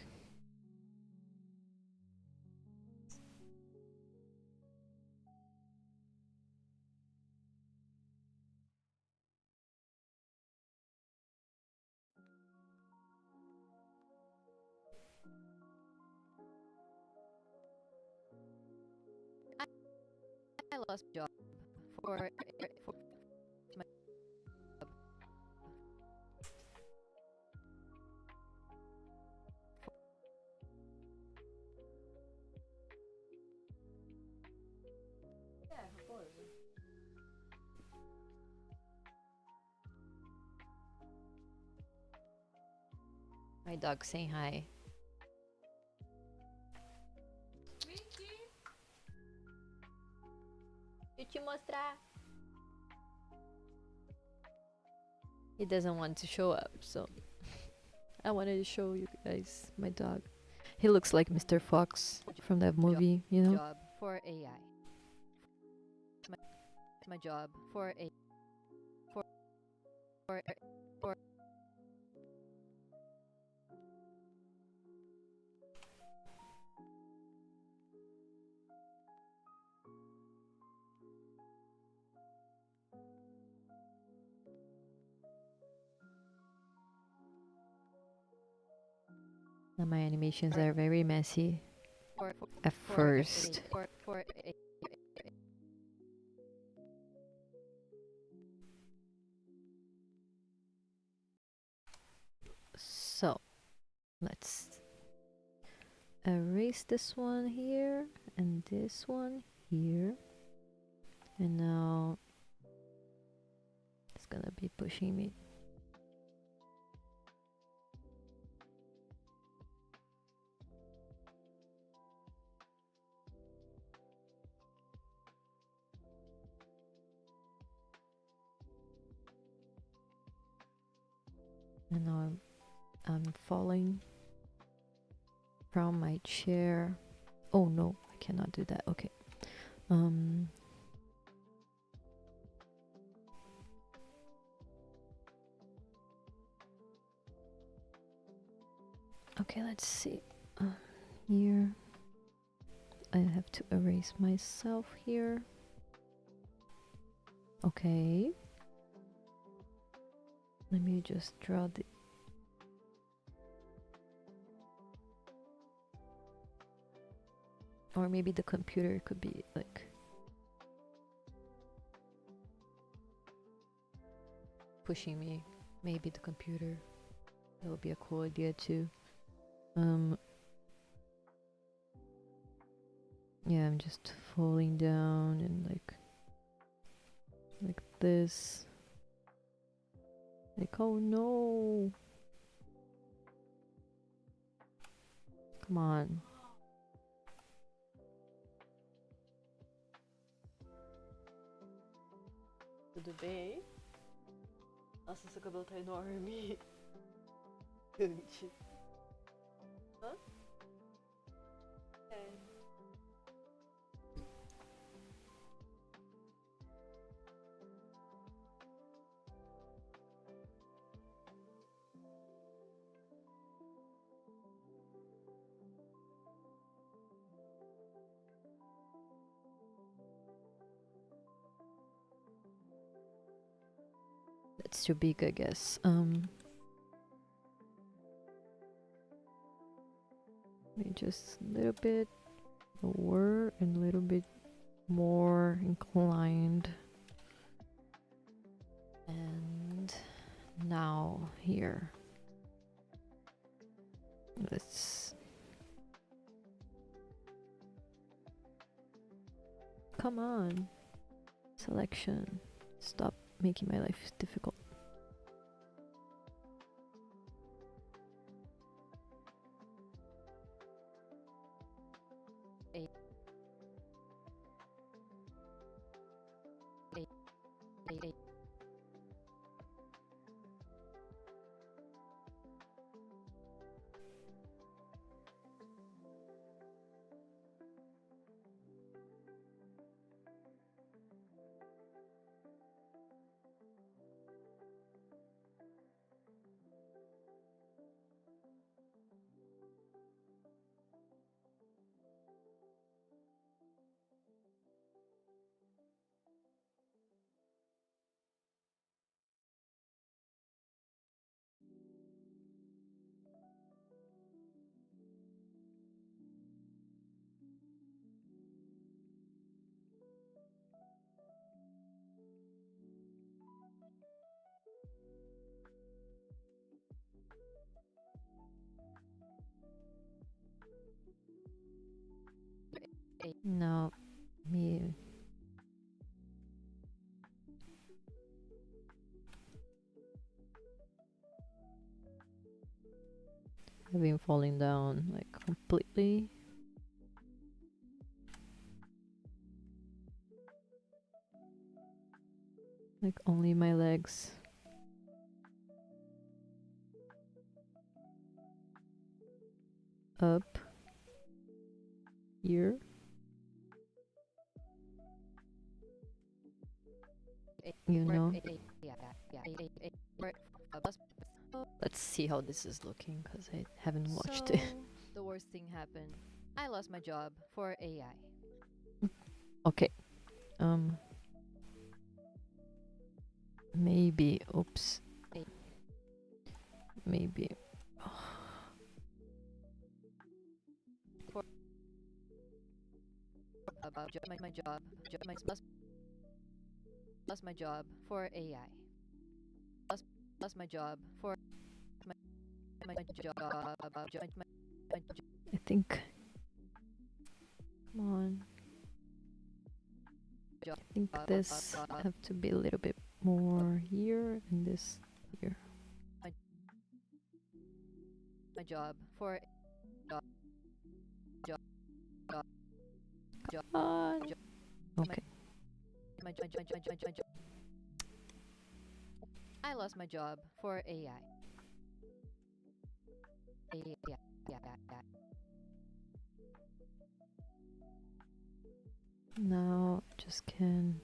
I lost my job for my my dog saying hi. Deixa eu te mostrar. He doesn't want to show up, so I wanted to show you guys my dog. He looks like Mr. Fox from that movie, you know? Job for AI. My job for a for now my animations are very messy at first. So let's erase this one here and this one here, and now it's gonna be pushing me. And now I'm falling from my chair. Oh no, I cannot do that. Okay. Okay, let's see. Here. I have to erase myself here. Okay. Let me just draw the or maybe the computer could be like pushing me. Maybe the computer. That would be a cool idea too. Yeah, I'm just falling down and like this. Like, oh no. Come on. Tudo bem? Nossa, seu cabelo tá enorme. Gigante. Hã? É. That's too big, I guess. Maybe just a little bit lower and a little bit more inclined. And now here. Let's... Come on. Selection. Stop making my life difficult. No, me. I've been falling down like completely. Like only my legs. Up. Here. You know. Let's see how this is looking because I haven't watched it. The worst thing happened. I lost my job for AI. Okay. Maybe. Oops. Maybe. About my job. Lost my job for AI. Lost my job for my job. I think. Come on. I think this have to be a little bit more here and this here. My job for Okay. I lost my job for AI. Now just can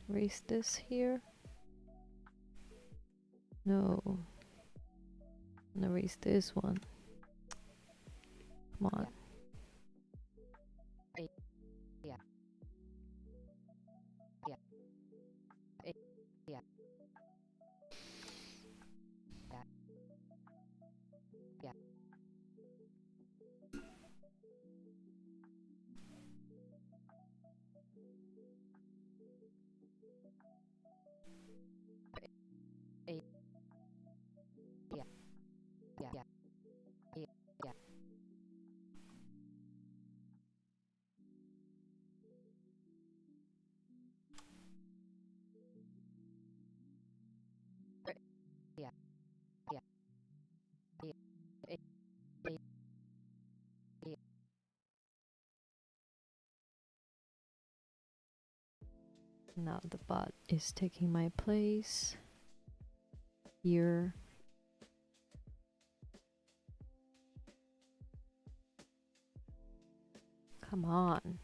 erase this here. No. And erase this one. Come on. Now the bot is taking my place here. Come on.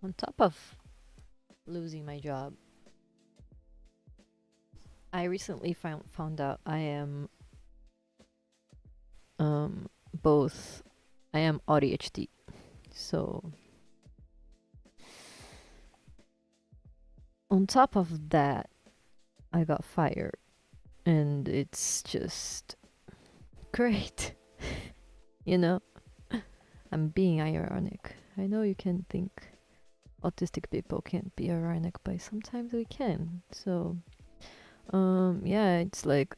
On top of losing my job, I recently found out I am both. I am ADHD, so on top of that, I got fired, and it's just great. You know, I'm being ironic. I know you can think autistic people can't be ironic, but sometimes we can. So, yeah, it's like,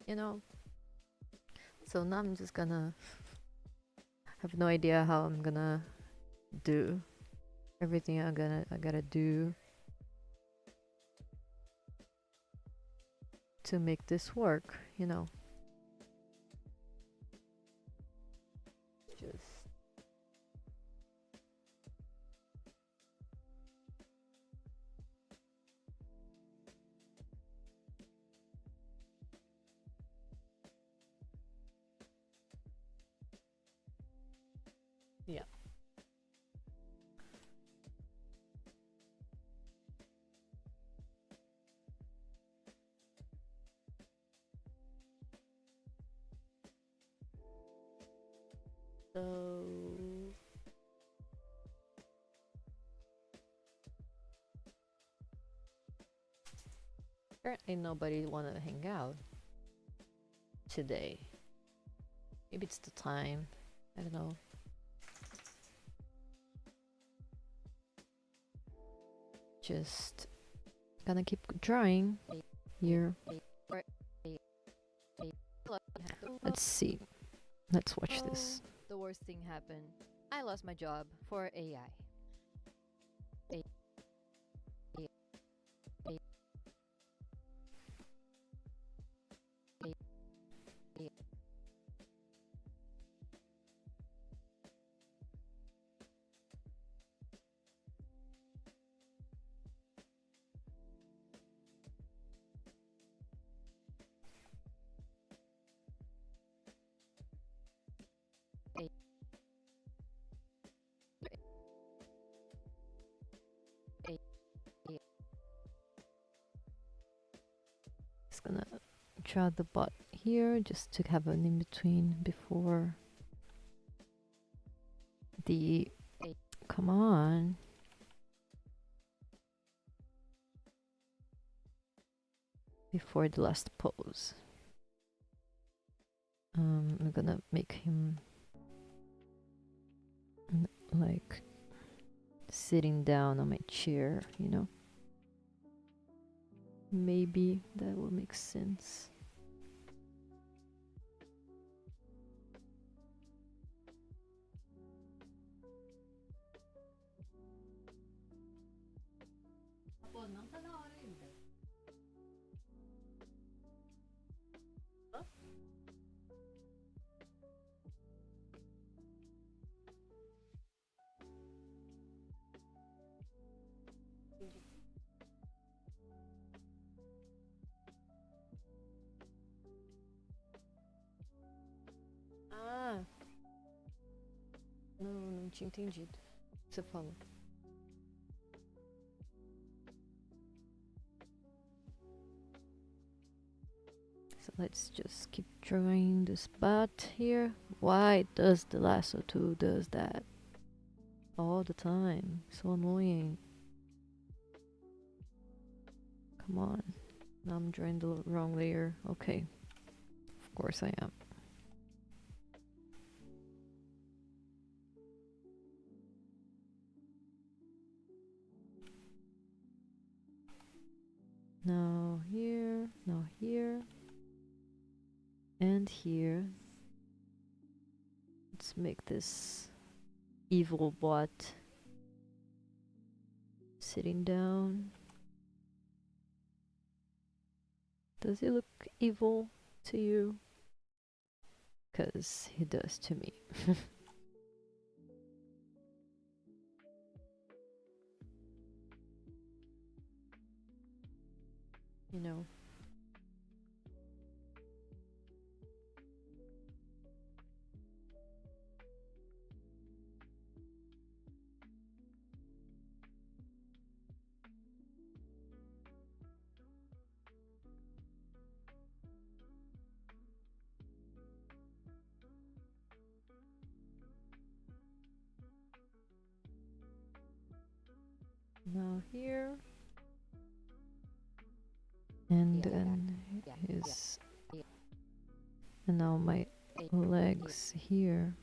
you know. So now I'm just gonna have no idea how I'm gonna do everything I gotta do to make this work, you know. Just yeah. So apparently nobody wanna hang out today. Maybe it's the time. I don't know. Just gonna keep drawing here. Let's see. Let's watch this. The worst thing happened. I lost my job for AI. Just gonna draw the bot here just to have an in between before the. Come on. Before the last pose. I'm gonna make him like sitting down on my chair, you know? Maybe that will make sense. Ah, não tinha entendido o que você falou. let's just keep drawing the spot here. Why does the lasso tool does that all the time? So annoying. Come on. Now I'm drawing the wrong layer. Okay. Of course I am. Now here, and here. Let's make this evil bot sitting down. Does he look evil to you? 'Cause he does to me. You know. Now here. And then his... And now my legs here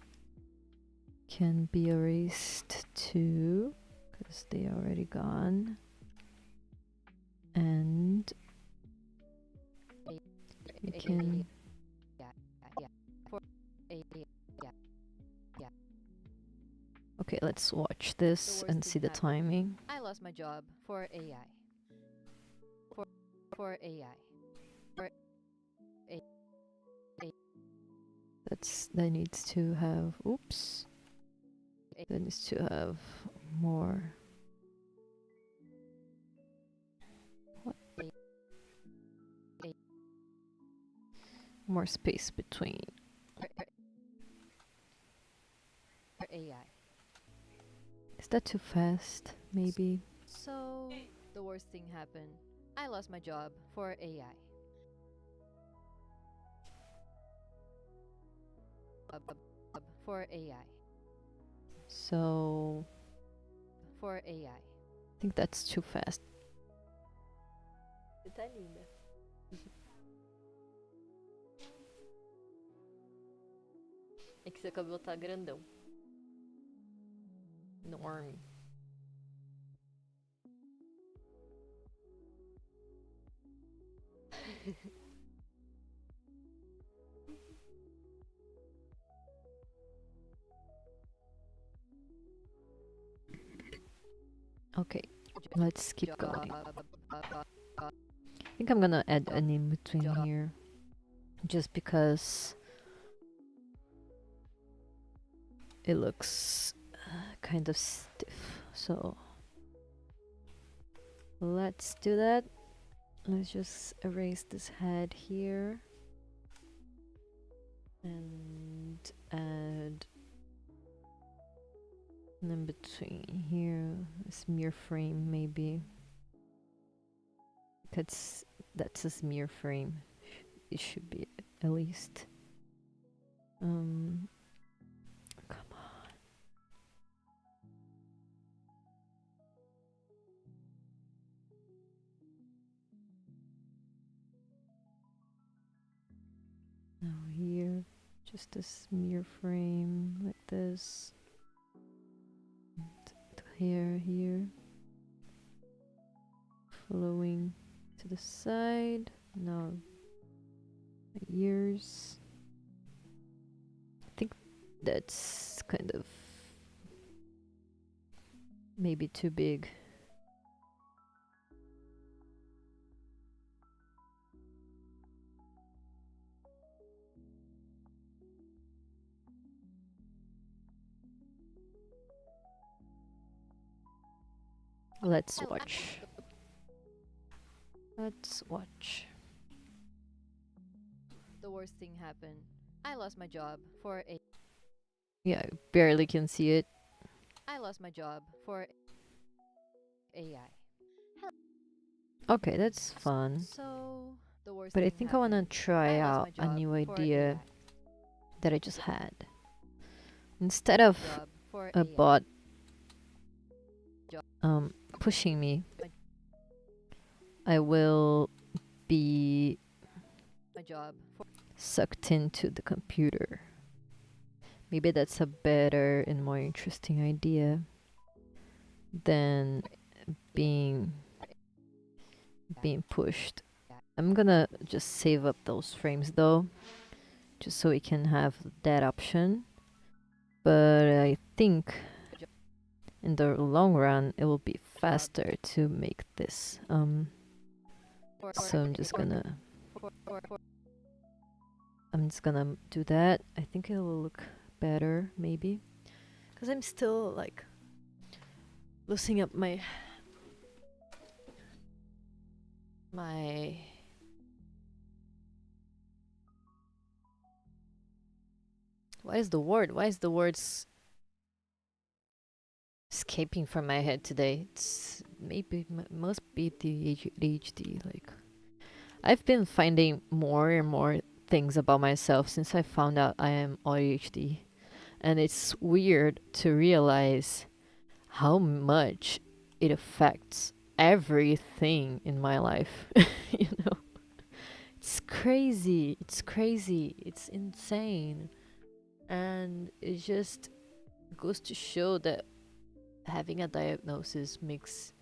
can be erased too, because they are already gone. And we can... Okay, let's watch this and see the timing. I lost my job for AI. For AI. That needs to have... Oops. That needs to have more... What? More space between. For AI. Is that too fast? Maybe. So the worst thing happened. I lost my job for AI. For AI. So... For AI. I think that's too fast. Você tá linda. É que seu cabelo tá grandão. Enorme. Okay, let's keep going. I think I'm gonna add an in between here, just because it looks kind of stiff. So let's do that. Let's just erase this head here and add an in between here, a smear frame maybe. That's a smear frame. It should be at least. Come on. Now here, just a smear frame like this. And here, flowing to the side. Now, ears. I think that's kind of maybe too big. Let's watch. Let's watch. The worst thing happened. I lost my job for AI. Yeah, I barely can see it. I lost my job for AI. Okay, that's fun. So The worst But I thing think I want to happened. try I lost out my a job new for idea AI. that I just had. Instead of Job for a AI. bot Job. pushing me, My, I will be my job for sucked into the computer. Maybe that's a better and more interesting idea than being being pushed. I'm gonna just save up those frames though, just so we can have that option. But I think in the long run it will be faster to make this. So I'm just gonna do that. I think it will look better maybe, because I'm still like loosening up my what is the word? Why is the words escaping from my head today? It's maybe must be the ADHD. Like, I've been finding more and more things about myself since I found out I am ADHD, and it's weird to realize how much it affects everything in my life. you know, it's crazy. It's crazy. It's insane, and it just goes to show that having a diagnosis makes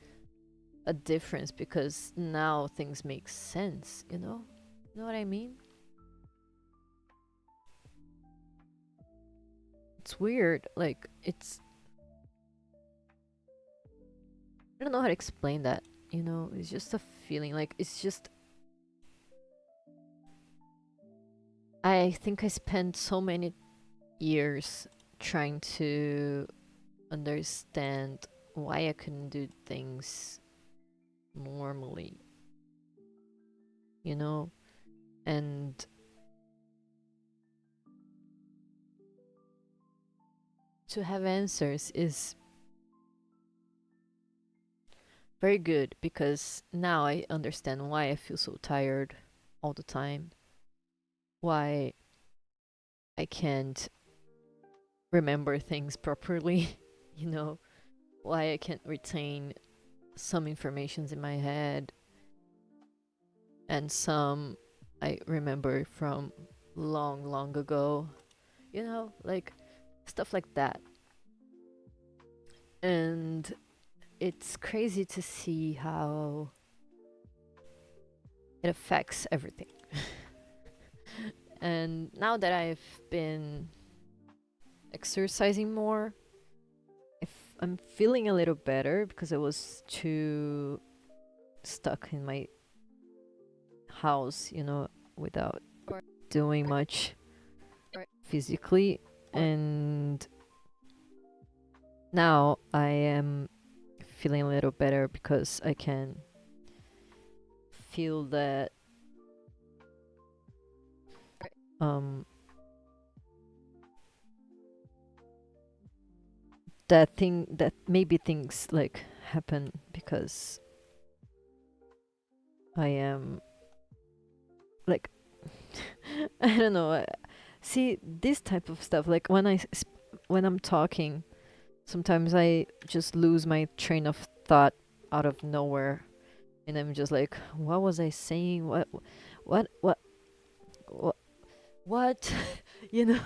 a difference, because now things make sense, you know? You know what I mean? It's weird. Like, it's. I don't know how to explain that, you know? It's just a feeling. Like, it's just. I think I spent so many years trying to understand why I couldn't do things normally, you know? And to have answers is very good, because now I understand why I feel so tired all the time, why I can't remember things properly, you know, why I can't retain some informations in my head and some I remember from long, long ago, you know, like stuff like that. And it's crazy to see how it affects everything. And now that I've been exercising more, I'm feeling a little better, because I was too stuck in my house, you know, without doing much physically. And now I am feeling a little better, because I can feel that um that maybe things like happen because I am like I don't know. See, this type of stuff, like when I'm talking, sometimes I just lose my train of thought out of nowhere, and I'm just like, what was I saying? What, what, what, what? you know?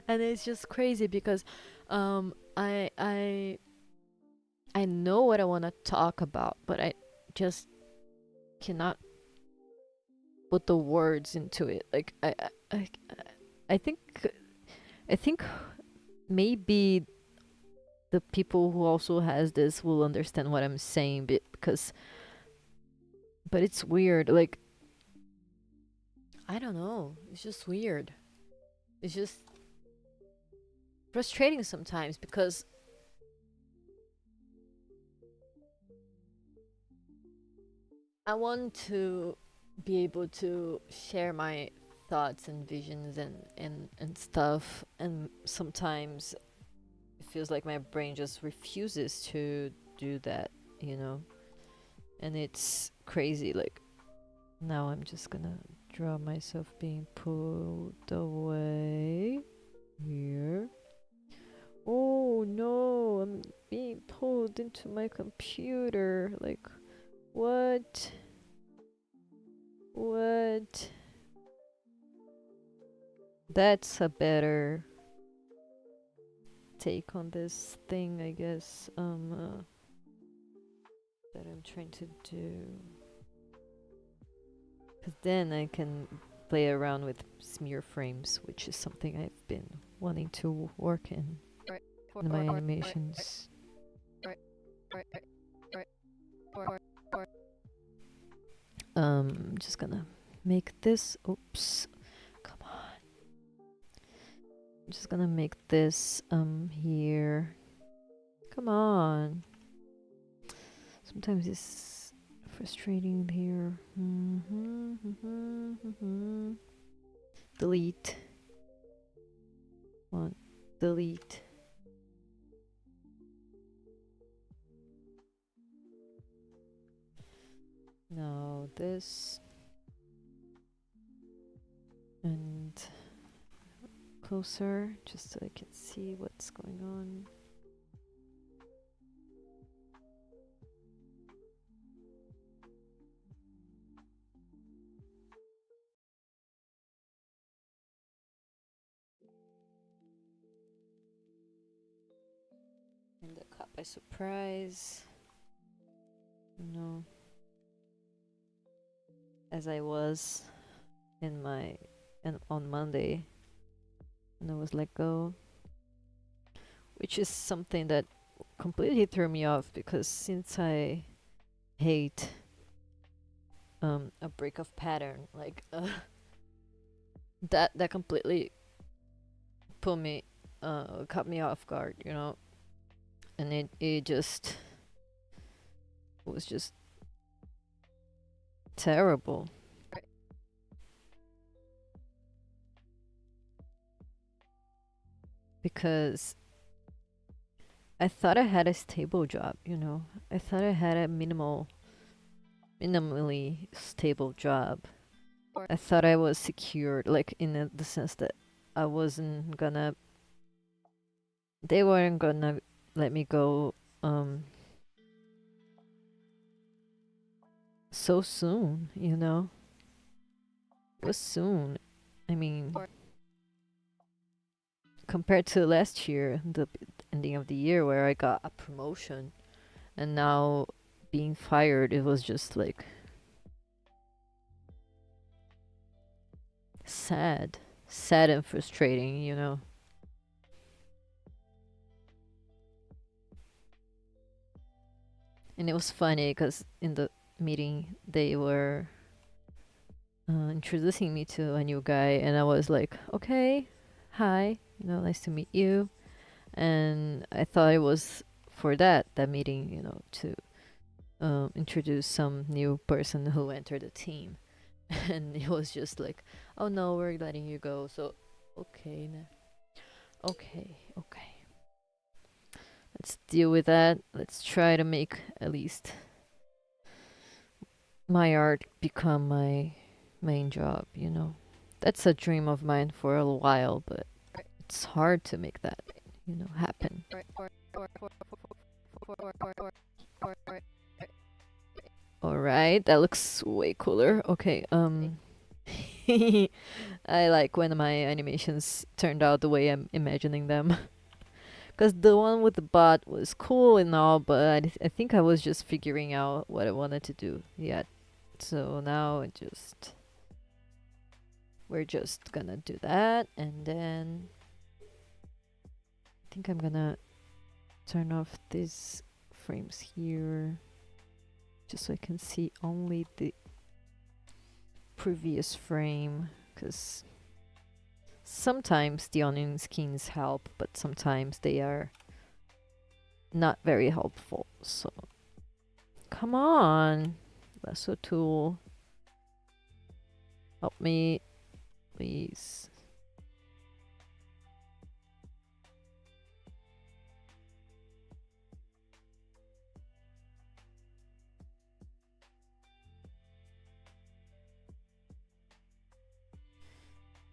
And it's just crazy because, um, I, I, I know what I want to talk about, but I just cannot put the words into it. Like I think, I think maybe the people who also has this will understand what I'm saying, but it's weird. Like, I don't know. It's just weird. It's just frustrating sometimes, because I want to be able to share my thoughts and visions and stuff, and sometimes it feels like my brain just refuses to do that, you know? And it's crazy. Like, Now I'm just gonna draw myself being pulled away here. Oh no, I'm being pulled into my computer. Like, what? What? That's a better take on this thing, I guess, that I'm trying to do. Because then I can play around with smear frames, which is something I've been wanting to work in my animations. I'm just gonna make this. Oops. Come on. I'm just gonna make this here. Come on. Sometimes it's frustrating here. Delete. One. Delete. Now this. And closer, just so I can see what's going on. And the caught by surprise. No. As I was in my on Monday and I was let go. Which is something that completely threw me off because since I hate a break of pattern, like that completely put me caught me off guard, you know. And it just was just terrible. Because I thought I had a stable job, you know. I thought I had a minimally stable job. I thought I was secured, like in the sense that I wasn't gonna, they weren't gonna let me go so soon, you know. It was soon. I mean, compared to last year, the ending of the year where I got a promotion and now being fired, it was just like sad and frustrating, you know. And it was funny because in the meeting they were introducing me to a new guy, and I was like, okay, hi, you know, nice to meet you. And I thought it was for that meeting, you know, to introduce some new person who entered the team. And it was just like, oh no, we're letting you go. So okay, okay, let's deal with that. Let's try to make at least my art become my main job, you know. That's a dream of mine for a while, but it's hard to make that, you know, happen. Alright, that looks way cooler. Okay, I like when my animations turned out the way I'm imagining them. Because the one with the bot was cool and all, but I think I was just figuring out what I wanted to do yet. So now we're just gonna do that, and then I think I'm gonna turn off these frames here just so I can see only the previous frame, because sometimes the onion skins help, but sometimes they are not very helpful. So come on, lasso tool, help me, please.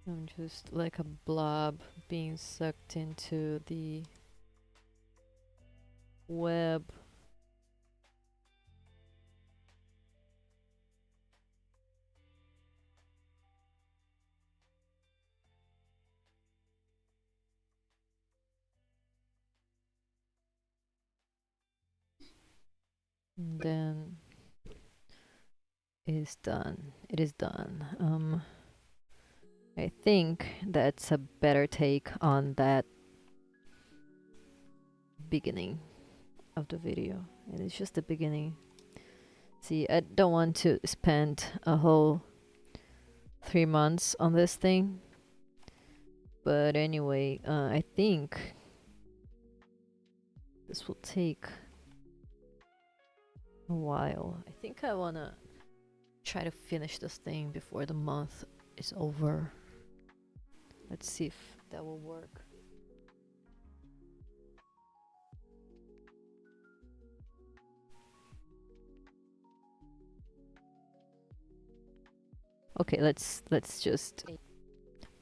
I'm just like a blob being sucked into the web. And then it is done. It is done. I think that's a better take on that beginning of the video. And it's just the beginning. See, I don't want to spend a whole 3 months on this thing. But anyway, I think this will take a while. I think I wanna try to finish this thing before the month is over. Let's see if that will work. Okay, let's just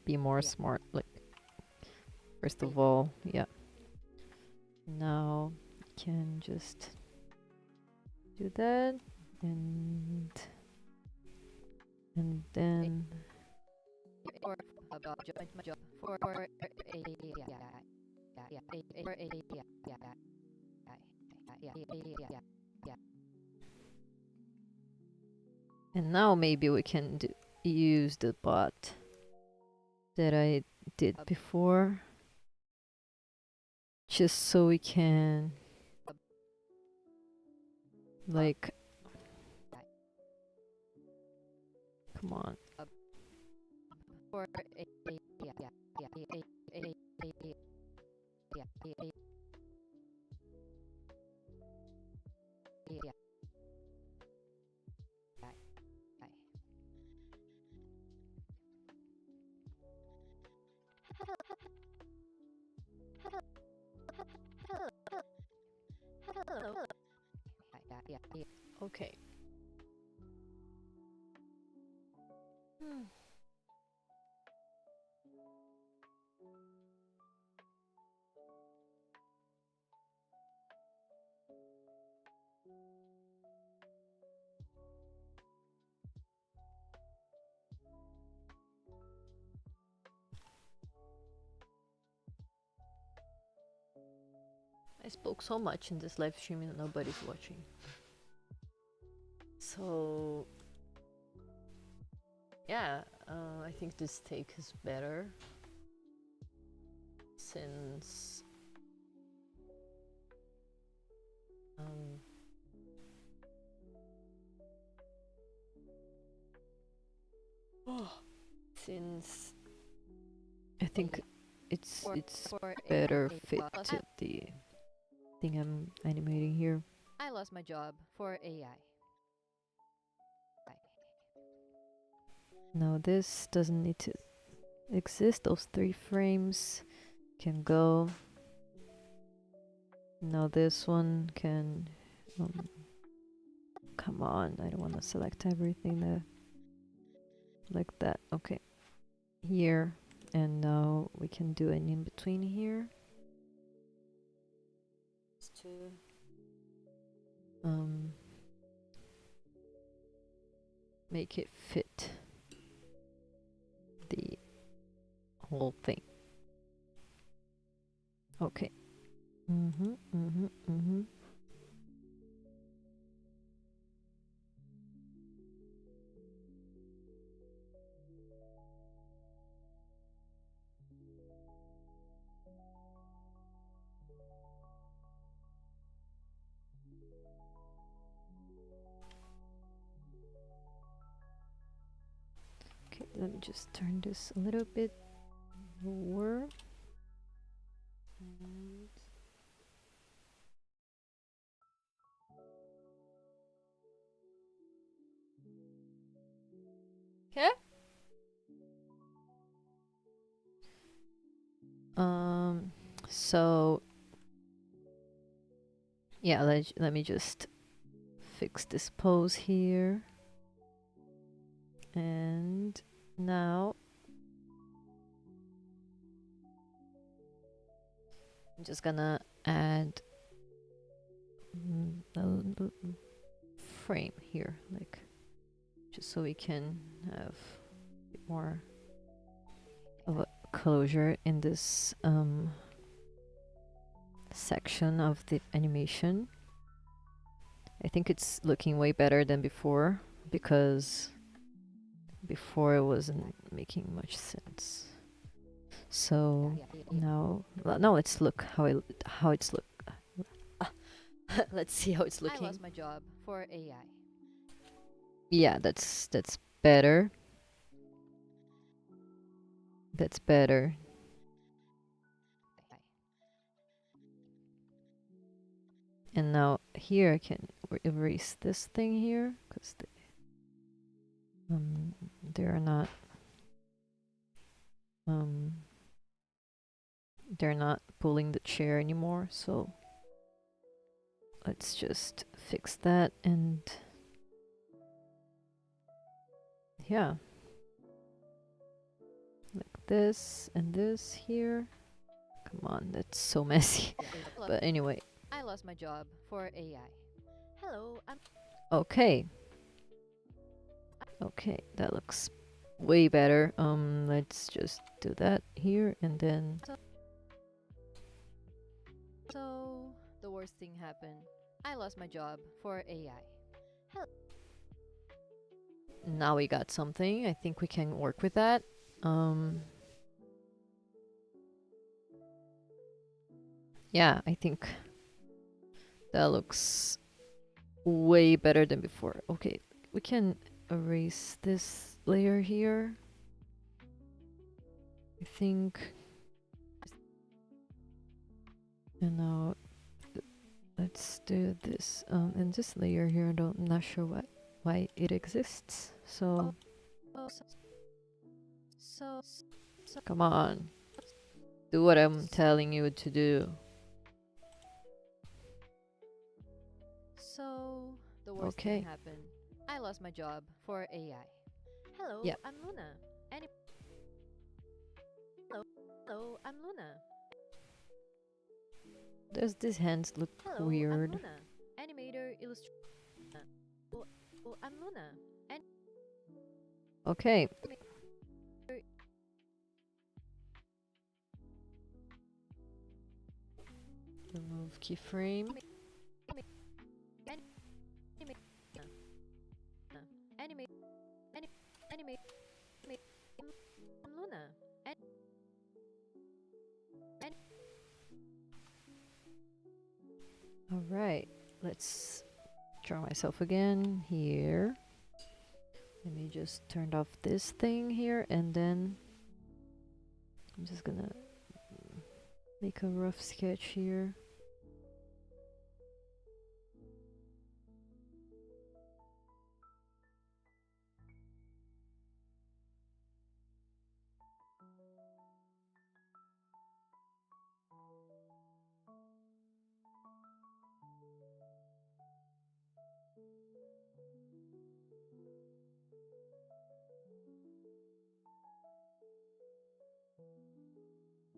be more smart. Like, first of all, yeah. Now can just do that, and then Or about my job for a and now maybe we can use the bot that I did before, just so we can like, come on. for Okay. I spoke so much in this live stream and nobody's watching. So yeah, I think this take is better since since I think it's better fit to the thing I'm animating here. I lost my job for AI. Now this doesn't need to exist. Those 3 frames can go. Now this one can come on, I don't want to select everything there like that. Okay, here, and now we can do an in between here just to make it fit the whole thing. Okay. Okay, let me just turn this a little bit lower. And okay. So yeah, let me just fix this pose here. And now I'm just gonna add a little frame here, like just so we can have a bit more of a closure in this section of the animation. I think it's looking way better than before because before it wasn't making much sense. So now let's look how it's look. Let's see how it's I looking. lost my job for AI. Yeah, that's better. That's better. And now here I can erase this thing here because they're not they're not pulling the chair anymore. So let's just fix that, and yeah, like this and this here. Come on, that's so messy. But anyway, I lost my job for AI. Hello, I'm okay. Okay, that looks way better. Let's just do that here and then. so the worst thing happened. I lost my job for AI. Hello. Now we got something. I think we can work with that. Yeah, I think that looks way better than before. Okay, we can erase this layer here. I think. And now let's do this. And this layer here, I'm not sure why it exists. So come on, do what I'm telling you to do. So the worst thing happened. I lost my job for AI. Hello, Yeah. I'm Luna. Hello, I'm Luna. Does these hands look Hello, weird? I'm Luna. Animator illustrator. Oh, I'm Luna. Okay. Remove keyframe. Animate. I'm Luna. All right. Let's draw myself again here. Let me just turn off this thing here, and then I'm just gonna make a rough sketch here.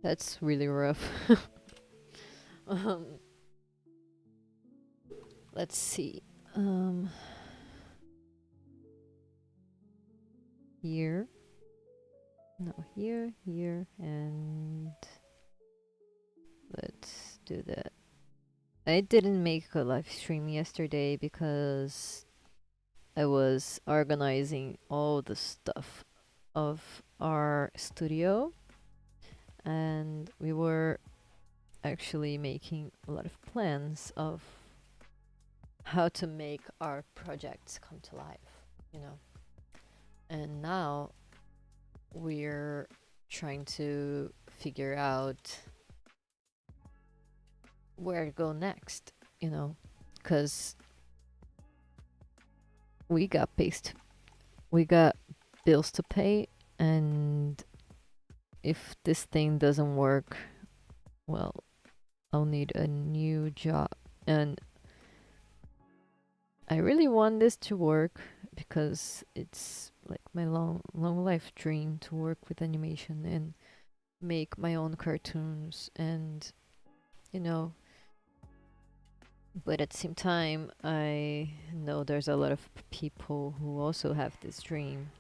That's really rough. um, let's see. Here. No, here, and let's do that. I didn't make a live stream yesterday because I was organizing all the stuff of our studio, and we were actually making a lot of plans of how to make our projects come to life, you know. And now we're trying to figure out where to go next, you know, because we got bills to pay, and if this thing doesn't work, well, I'll need a new job. And I really want this to work because it's like my long life dream to work with animation and make my own cartoons and you know. But at the same time, I know there's a lot of people who also have this dream.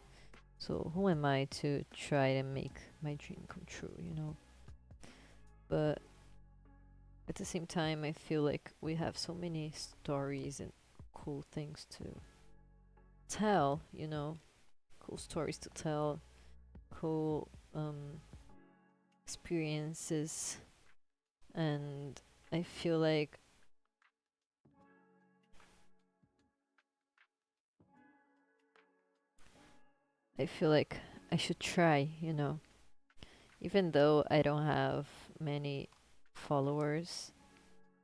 So who am I to try to make my dream come true, you know? But at the same time, I feel like we have so many stories and cool things to tell, you know? Cool stories to tell, cool experiences, and I feel like I feel like I should try, you know. Even though I don't have many followers,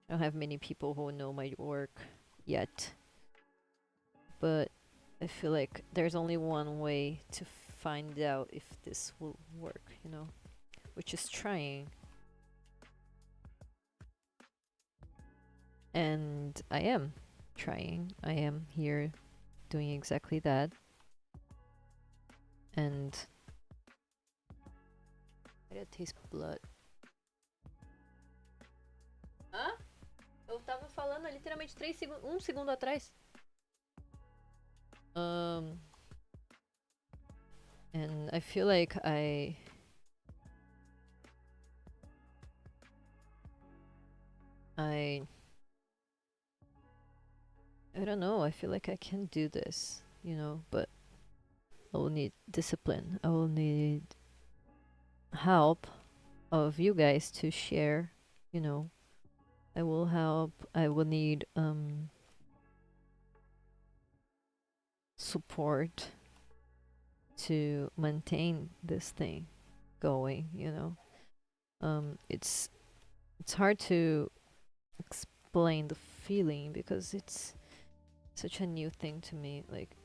I don't have many people who know my work yet, but I feel like there's only one way to find out if this will work, you know, which is trying. And I am trying. I am here doing exactly that. And I did taste blood. Hã? Eu tava falando literalmente 3 segundos, 1 segundo atrás. And I feel like I don't know, I feel like I can do this, you know, but I will need discipline. I will need help of you guys to share, you know. I will help. I will need support to maintain this thing going, you know. It's hard to explain the feeling because it's such a new thing to me, like,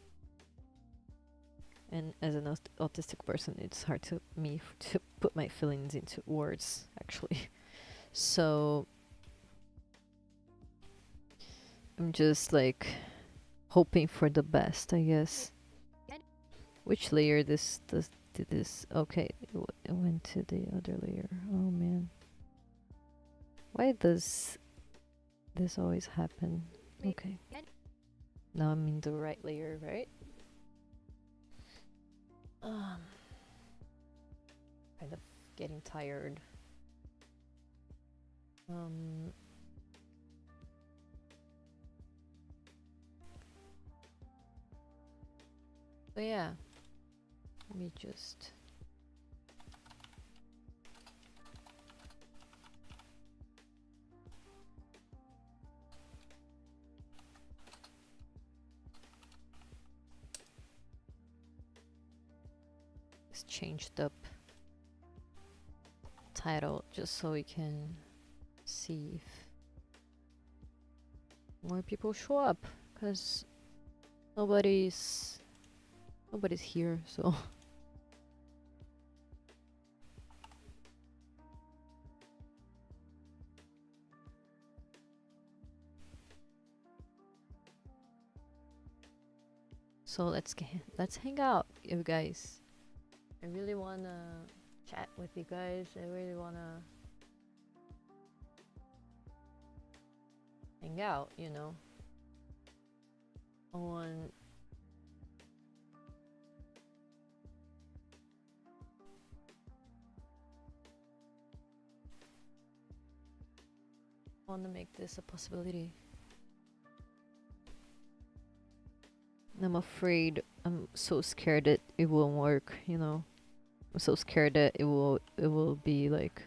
and as an autistic person, it's hard to me to put my feelings into words actually. So I'm just like hoping for the best, I guess. Which layer did this? Okay, it went to the other layer. Oh man, why does this always happen? Okay, now I'm in the right layer, right? Kind of getting tired. But yeah, let me just changed up title just so we can see if more people show up, because nobody's here, so let's hang out, you guys. I really wanna chat with you guys. I really wanna hang out, you know. I want to make this a possibility. I'm afraid, I'm so scared that it won't work, you know. I'm so scared that it will be like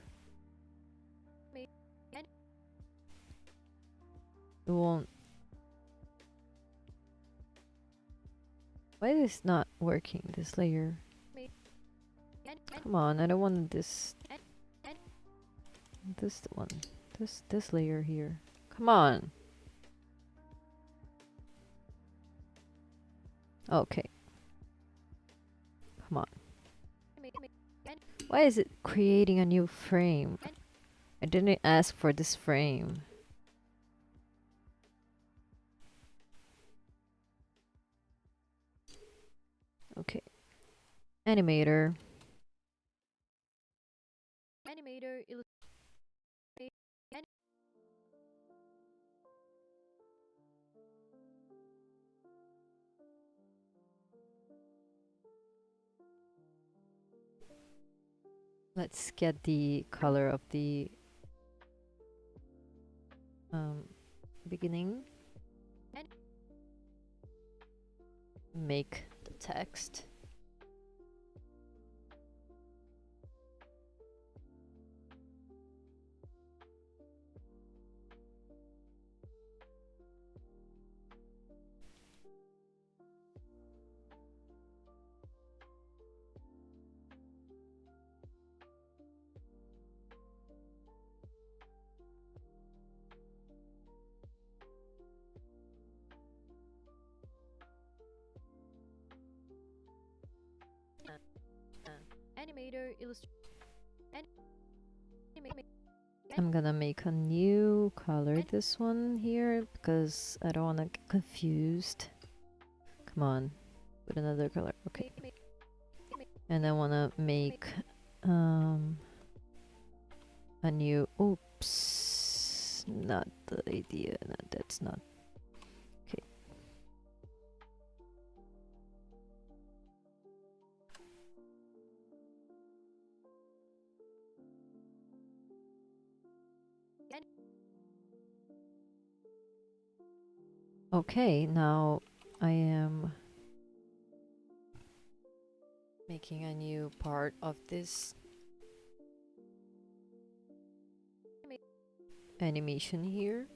it won't. Why is this not working, this layer? Come on, I don't want this one. This layer here. Come on. Okay. Come on. Why is it creating a new frame? I didn't ask for this frame. Okay. Animator. Let's get the color of the beginning. Make the text. Animator, illustrator. I'm gonna make a new color, this one here, because I don't want to get confused. Come on, put another color. Okay. And I want to make a new, oops, not the idea, no, that's not, okay. Okay, now I am making a new part of this animation here,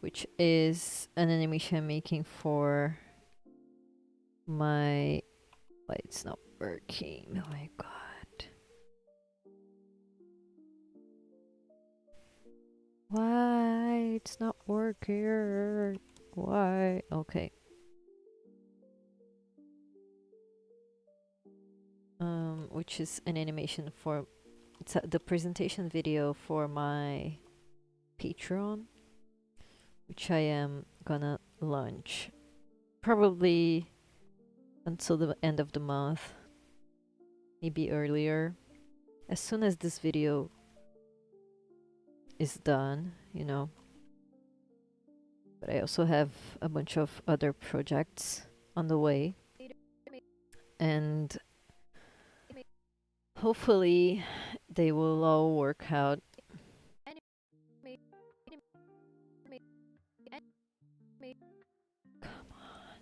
which is an animation I'm making for my, why it's not working, oh my god. Why it's not working? Why? Okay. Which is an animation for, it's the presentation video for my Patreon, which I am gonna launch probably until the end of the month, maybe earlier. As soon as this video is done, you know. But I also have a bunch of other projects on the way, and hopefully they will all work out. Come on.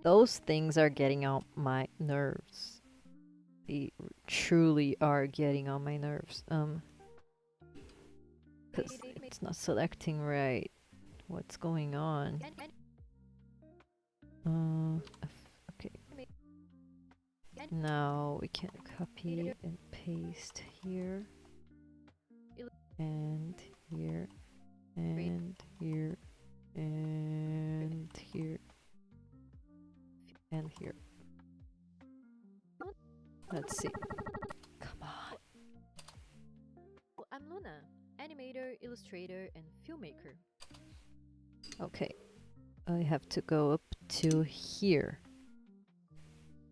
Those things are getting on my nerves. They truly are getting on my nerves. Because it's not selecting right. What's going on? Okay. Now we can copy and paste here. And here. And here. And here. And here. Let's see. Come on. I'm Luna, animator, illustrator, and filmmaker. Okay. I have to go up to here.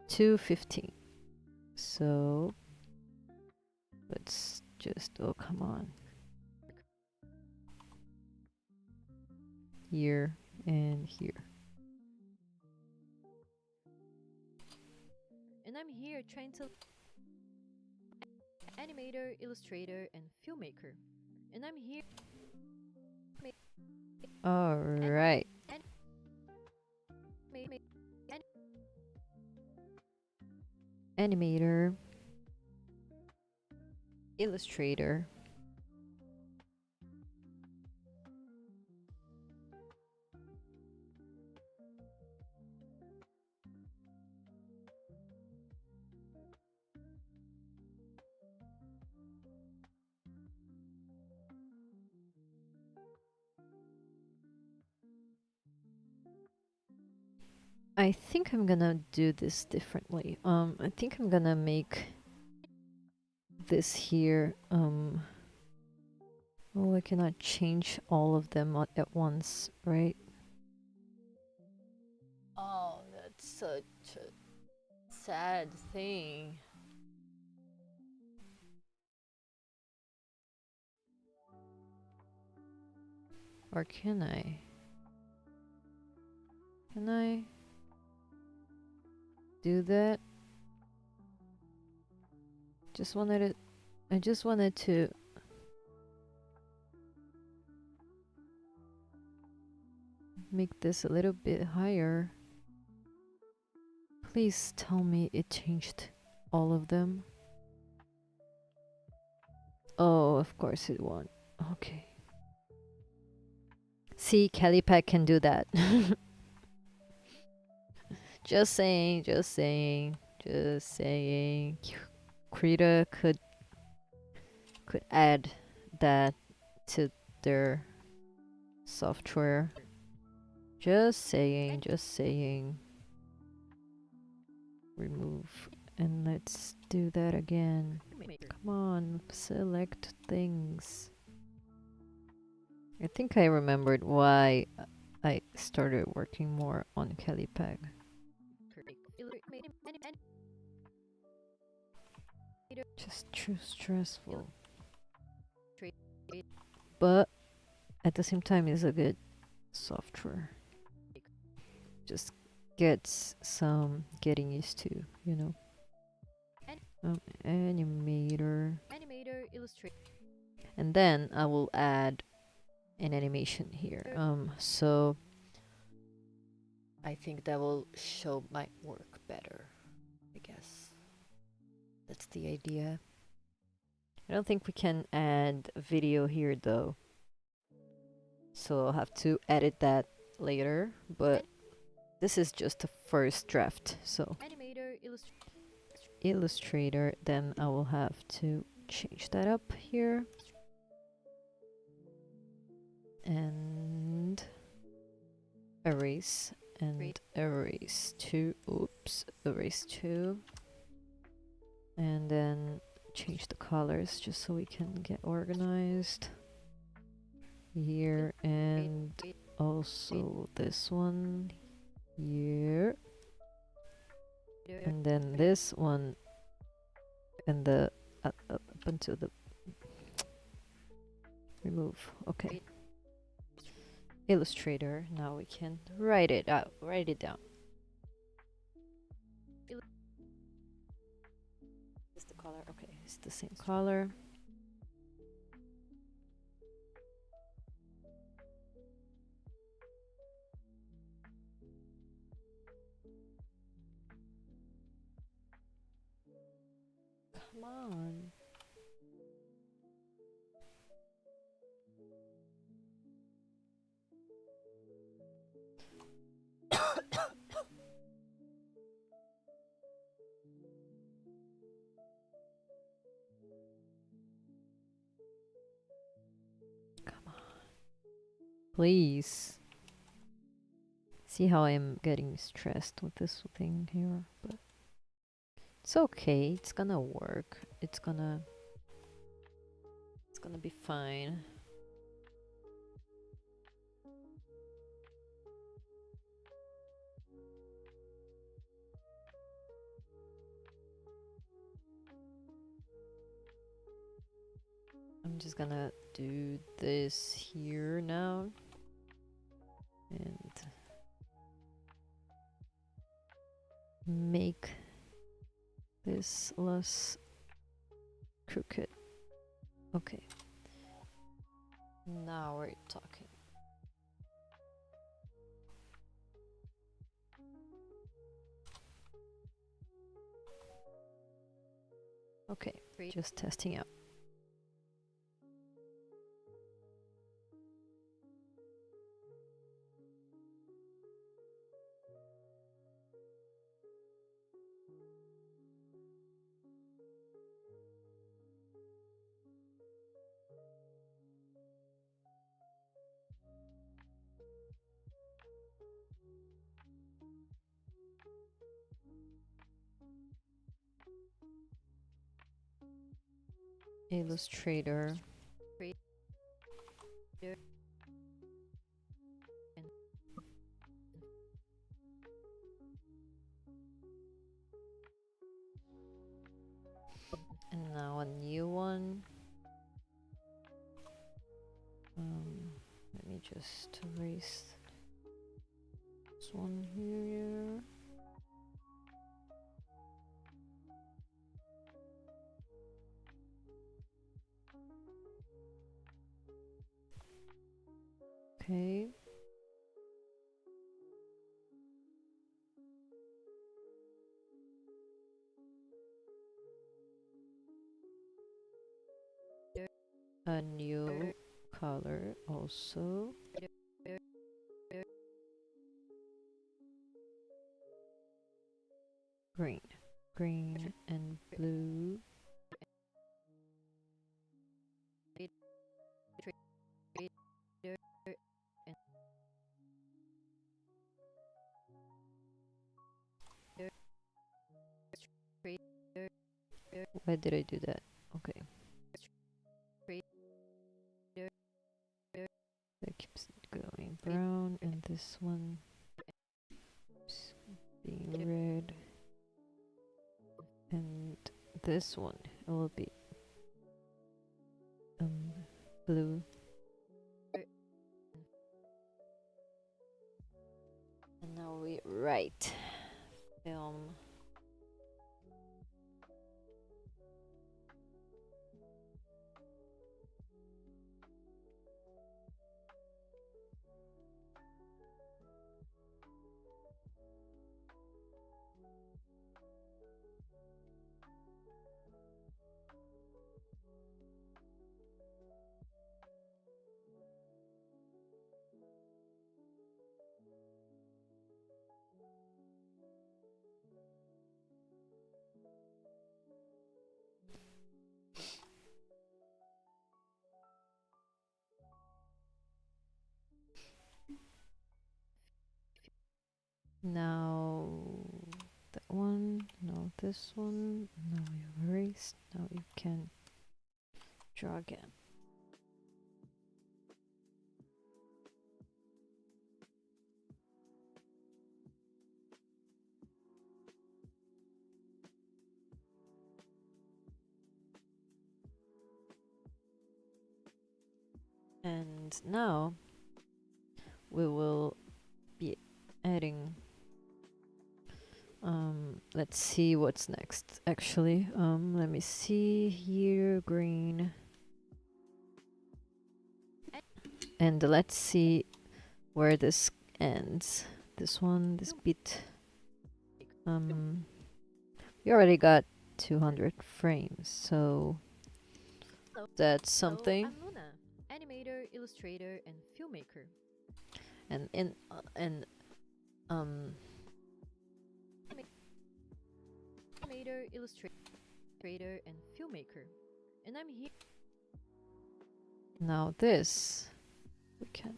215. So let's just, oh, come on. Here and here. And I'm here trying to animator, illustrator, and filmmaker. And I'm here. All right. Animator, illustrator, I think I'm gonna do this differently. I think I'm gonna make this here. Oh, I cannot change all of them at once, right? Oh, that's such a sad thing. Or can I? Can I do that? Just wanted it. I just wanted to make this a little bit higher. Please tell me it changed all of them. Oh, of course it won't. Okay. See, Callipeg can do that. Just saying, just saying, just saying. Krita could add that to their software. Just saying, just saying. Remove. And let's do that again. Come on, select things. I think I remembered why I started working more on Callipeg. Just too stressful. But at the same time, it's a good software. Just gets some getting used to, you know. Animator. Illustrate. And then I will add an animation here. So I think that will show my work better, I guess. That's the idea. I don't think we can add a video here though. So I'll have to edit that later, but this is just a first draft. So Illustrator, then I will have to change that up here. And erase and erase 2. Oops, erase 2. And then change the colors just so we can get organized here, and also this one here, and then this one, and the up until the remove. Okay. Illustrator. Now we can write it out. Write it down. Is the color okay? It's the same color. Come on. Come on. Please. See how I'm getting stressed with this thing here, but it's okay. It's gonna work. It's gonna be fine. I'm just gonna do this here now, and make this less crooked. Okay. Now we're talking. Okay, just testing out. Illustrator. And now a new one. Let me just erase this one here. Okay. A new color also. Green. Green and blue. Why did I do that? Okay. That keeps going brown, and this one is being red, and this one will be blue. And now we write film. Now that one, now this one, now you erased, now you can draw again. And now we will be adding, let's see what's next actually. Let me see here, green. And let's see where this ends. This one, this bit. We already got 200 frames, so that's something. Hello, I'm Luna, animator, illustrator, and filmmaker. And Animator, illustrator, and filmmaker. And I'm here. now this we can.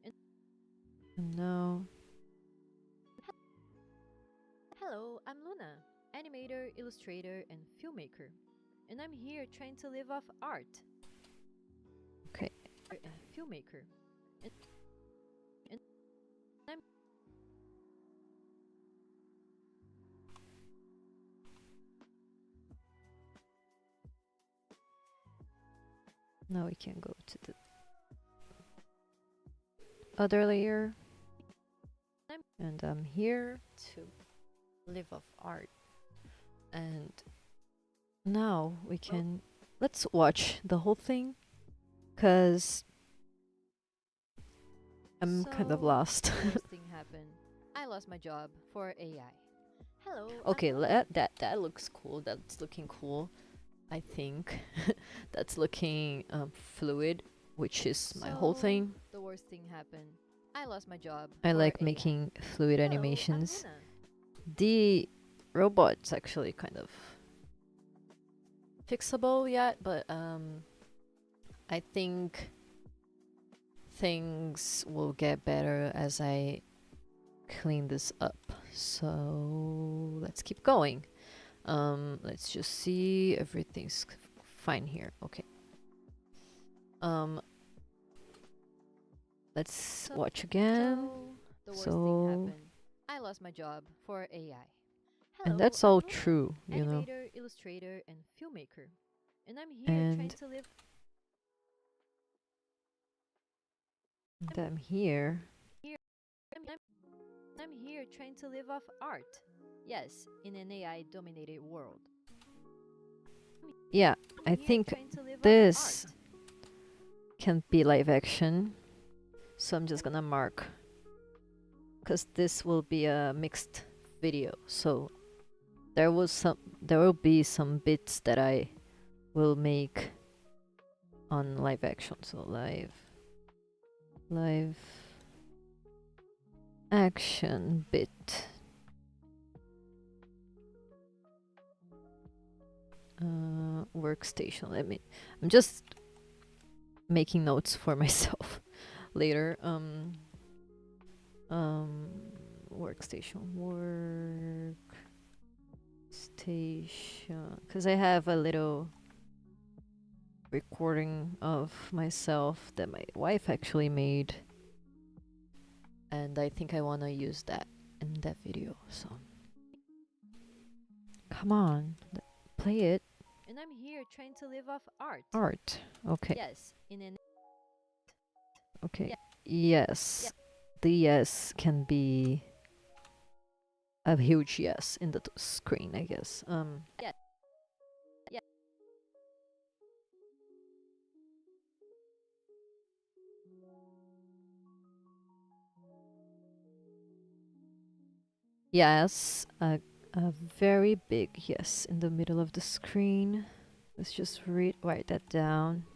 And now Hello, I'm Luna, animator, illustrator, and filmmaker. And I'm here trying to live off art. okay. And filmmaker. And I'm Now we can go to the other layer. And I'm here to live off art. And now we can let's watch the whole thing, cause I'm kind of So, lost. the worst thing happened. I lost my job for AI. Hello. Okay, I'm Luna. that looks cool. That's looking cool. I think that's looking fluid, which is my whole So, thing. The worst thing happened. I lost my job. I for like AI. making fluid Hello, I'm animations. Luna. The robot's actually kind of fixable yet, but I think things will get better as I clean this up. So let's keep going. Let's just see everything's fine here. Okay. Let's watch again. So, the worst thing happened. I lost my job for AI. Hello, And that's I'm all Luna, true, you know. animator, illustrator, and filmmaker. And I'm here trying And to live. I'm here. I'm here trying to live off art. Yes, in an AI-dominated world. Yeah, I I'm here think trying to live off this art. can be live action. So I'm just gonna mark, because this will be a mixed video. So there will be some bits that I will make on live action. So live action bit. Workstation. I'm just making notes for myself later. Workstation, because I have a little recording of myself that my wife actually made, and I think I want to use that in that video. So come on, play it. And I'm here trying to live off art. Art. Okay. Yes, in an Okay. Yeah. Yes. The yes can be a huge yes in the screen, I guess. Yeah. Yeah. Yes, a very big yes in the middle of the screen. Let's just write that down.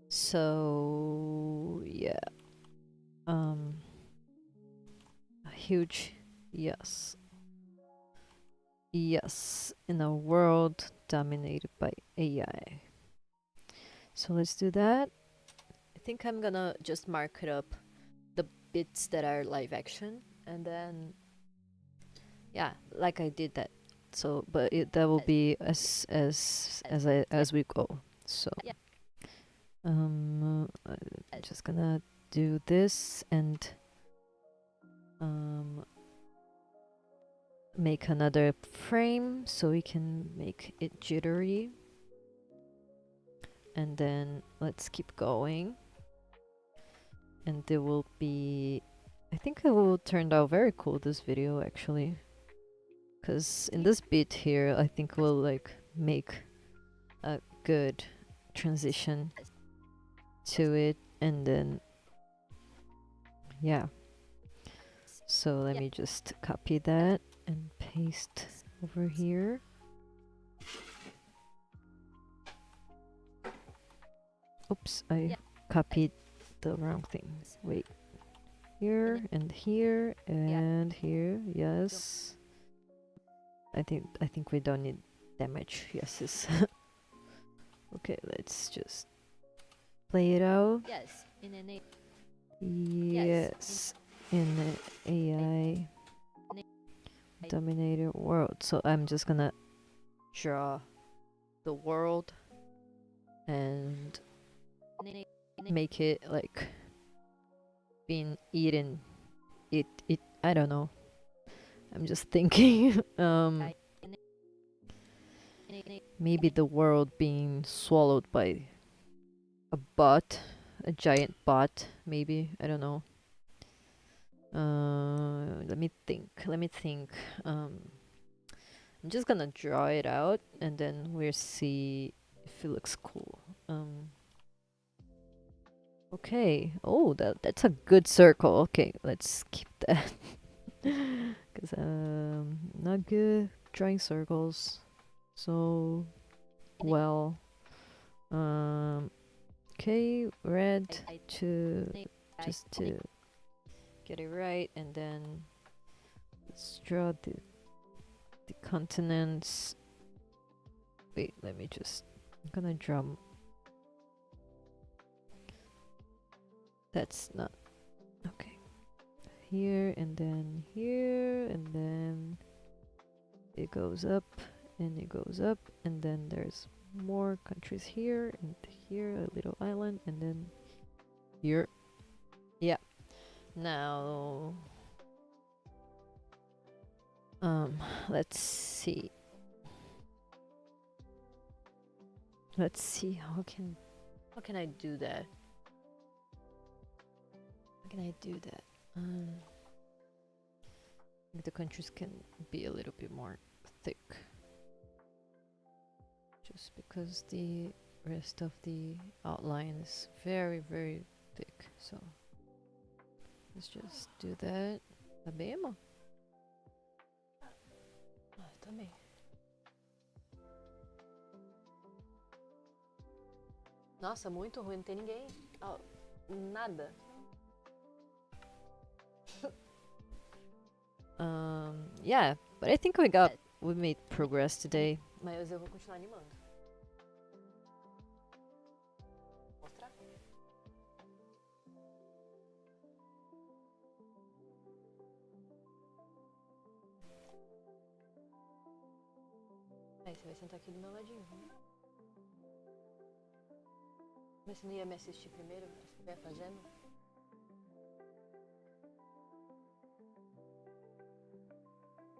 So yeah, a huge yes. Yes, in a world dominated by AI. So let's do that. I think I'm gonna just mark it up the bits that are live action, and then yeah, like I did that. So, but that will be as we go. So, Yeah. I'm just gonna do this and make another frame so we can make it jittery. And then let's keep going. And there will be, I think it will turn out very cool, this video actually. Because in this bit here, I think we'll like make a good transition to it, and then yeah. So let me just copy that and paste over here. Oops, I copied the wrong thing. Wait. Here and here and here. Yes. I think we don't need that much yeses. Okay, let's just play it out. Yes, in an Yes, in an AI dominated world. So I'm just gonna draw the world and make it like being eaten. It I don't know. I'm just thinking maybe the world being swallowed by a bot, a giant bot, maybe. I don't know. Let me think. I'm just gonna draw it out and then we'll see if it looks cool. Okay. Oh, that's a good circle. Okay, let's keep that. Cause not good drawing circles. So well. Okay, red to just to get it right, and then let's draw the continents. Wait, let me just. I'm gonna draw. That's not okay. Here and then here and then it goes up and it goes up, and then there's more countries here and here, a little island, and then here. Yeah. Now let's see. Let's see how can I do that? How can I do that? The countries can be a little bit more thick. Just because the rest of the outline is very, very thick. So let's just do that. Tá bem, amor? Ah, também. Nossa, muito ruim, não tem ninguém. Oh, nada. Yeah, but I think we made progress today. Mas eu vou continuar animando. Mostrar? Aí você vai sentar aqui do meu ladinho, né? Mas você não ia me assistir primeiro? Você vai fazendo?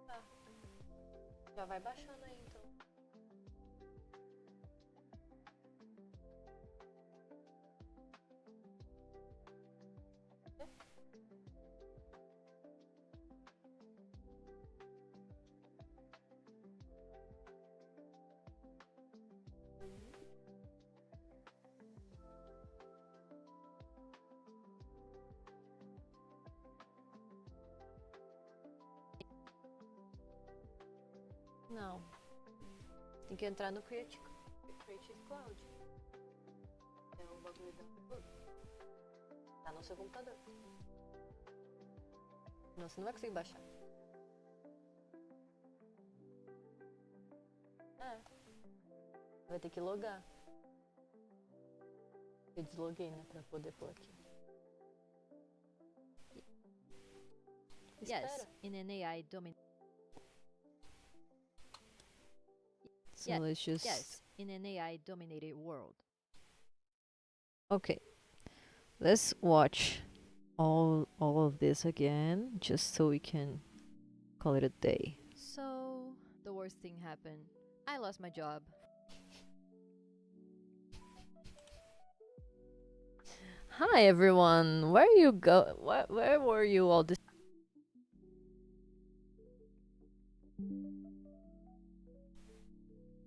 Tá. Já vai baixando aí, então. Não. Tem que entrar no Creative Cloud. É o bagulho da... Tá no seu computador. Não, você não vai conseguir baixar. É. Vai ter que logar. Eu desloguei, né? Pra poder pôr aqui. Yes, Espera. in an AI dominated. So let's just... Yes, in an AI dominated world. Okay. Let's watch all of this again, just so we can call it a day. So, the worst thing happened. I lost my job. Hi everyone, where you go? Where were you all this?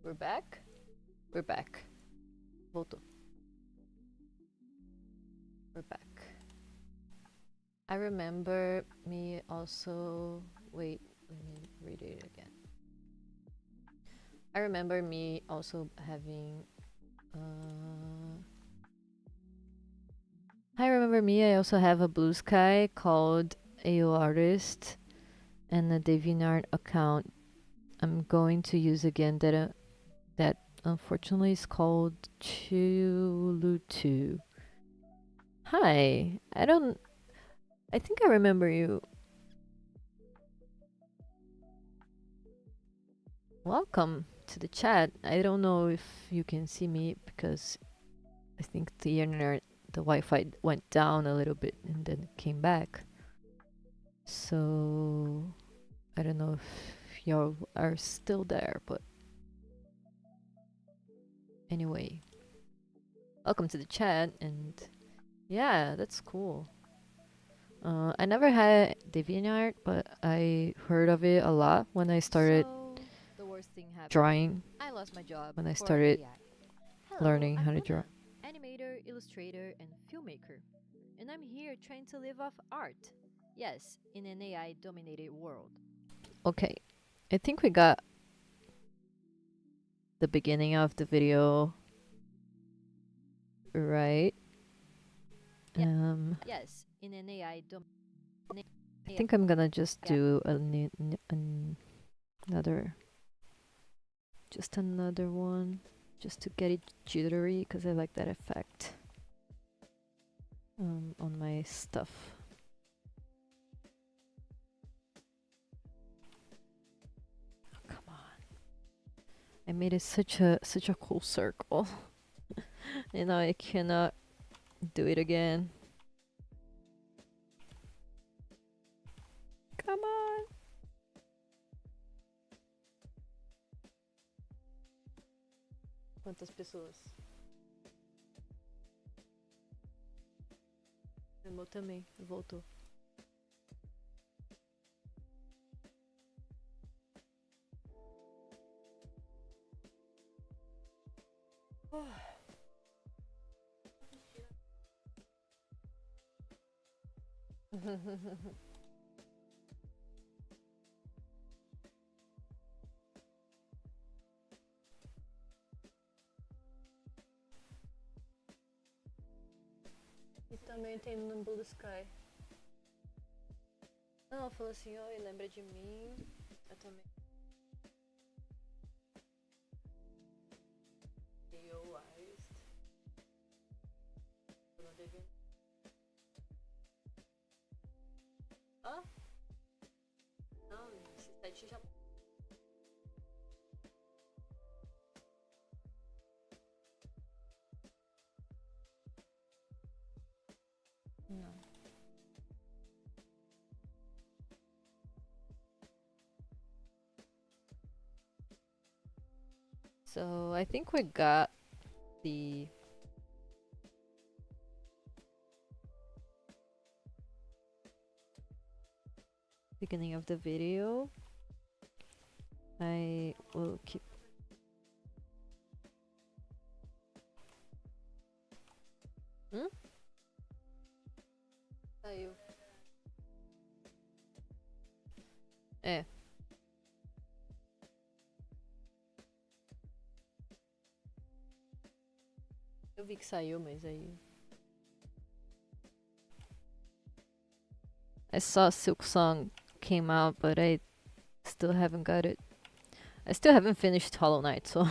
We're back? We're back. Voltou. We're back. I remember me also... Wait, let me read it again. I remember me also having... I remember me, I also have a BlueSky called AO Artist and a DeviantArt account I'm going to use again that unfortunately is called Chulutu. Hi, I think I remember you. Welcome to the chat. I don't know if you can see me because I think the internet, the Wi-Fi went down a little bit and then came back. So I don't know if y'all are still there, but anyway, welcome to the chat. And yeah, that's cool. I never had DeviantArt, but I heard of it a lot when I started So, the worst thing happened. drawing, I lost my job. when I for started AI. Hello, learning I'm how to Luna, draw. animator, illustrator, and filmmaker. And I'm here trying to live off art. Yes, in an AI dominated world. Okay, I think we got the beginning of the video right. Yes, in an AI I think I'm gonna just do another one, just to get it jittery, because I like that effect on my stuff. Oh, come on! I made it such a cool circle. You know, I cannot do it again. Come on! Quantas pessoas? O meu também voltou. E também tem no BlueSky. Não, falou assim, oi, lembra de mim? Eu também. Realized. Eu não devia. Hã? Não, esse site já. Não. So I think we got the beginning of the video. I will keep. Saiu. É. Eu vi que saiu, mas aí. I saw Silk Song came out, but I still haven't got it. I still haven't finished Hollow Knight, so.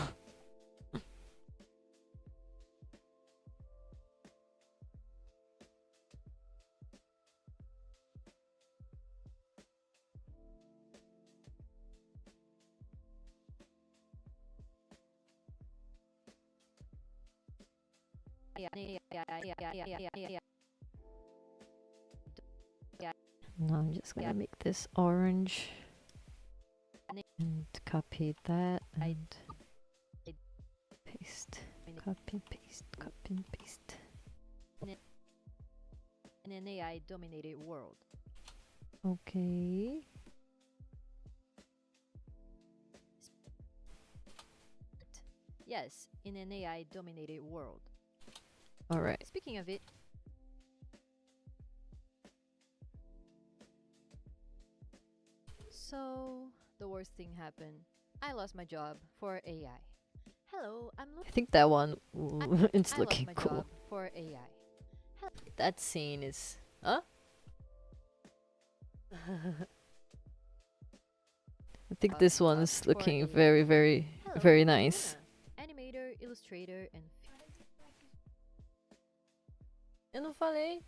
No, I'm just gonna make this orange and copy that and paste. Copy, paste, copy, and paste. In an AI dominated world. Okay. Yes, in an AI dominated world. Alright. Speaking of it, so the worst thing happened. I lost my job for AI. Hello, I'm I looking. think that one it's I lost looking my cool. job for AI. That scene is huh? I think this one is looking very, very, Hello, very I'm nice. Luna, animator, illustrator, and Eu não falei.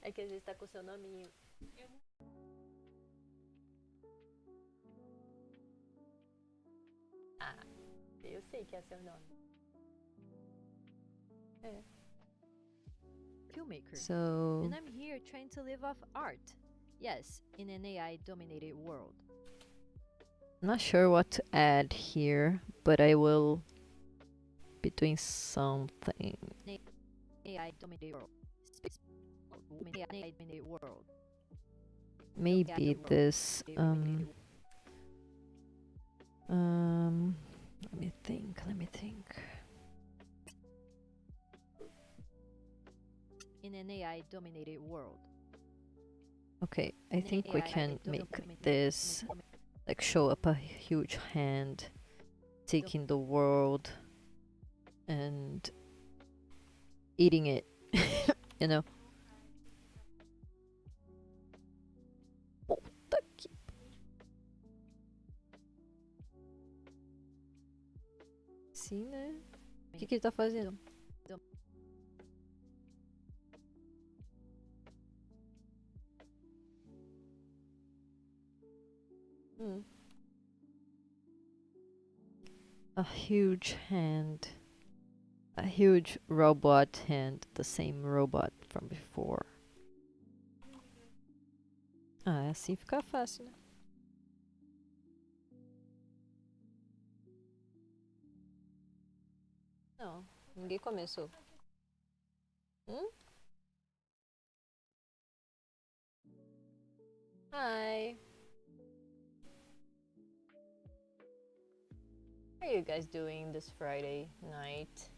É que às vezes tá com o seu nominho. Ah, eu sei que é seu nome. É. filmmaker. So And I'm here trying to live off art. Yes, in an AI dominated world. I'm not sure what to add here, but I will be doing something. AI dominated world. AI dominated world. Maybe this let me think. In an AI dominated world. Okay, I think we can make this like show up a huge hand taking the world and eating it, you know. Puta que... Sim, né? O que ele tá fazendo? A huge hand. A huge robot hand. The same robot from before. Ah, assim fica fácil, né? Não, ninguém começou. Hi. How are you guys doing this Friday night?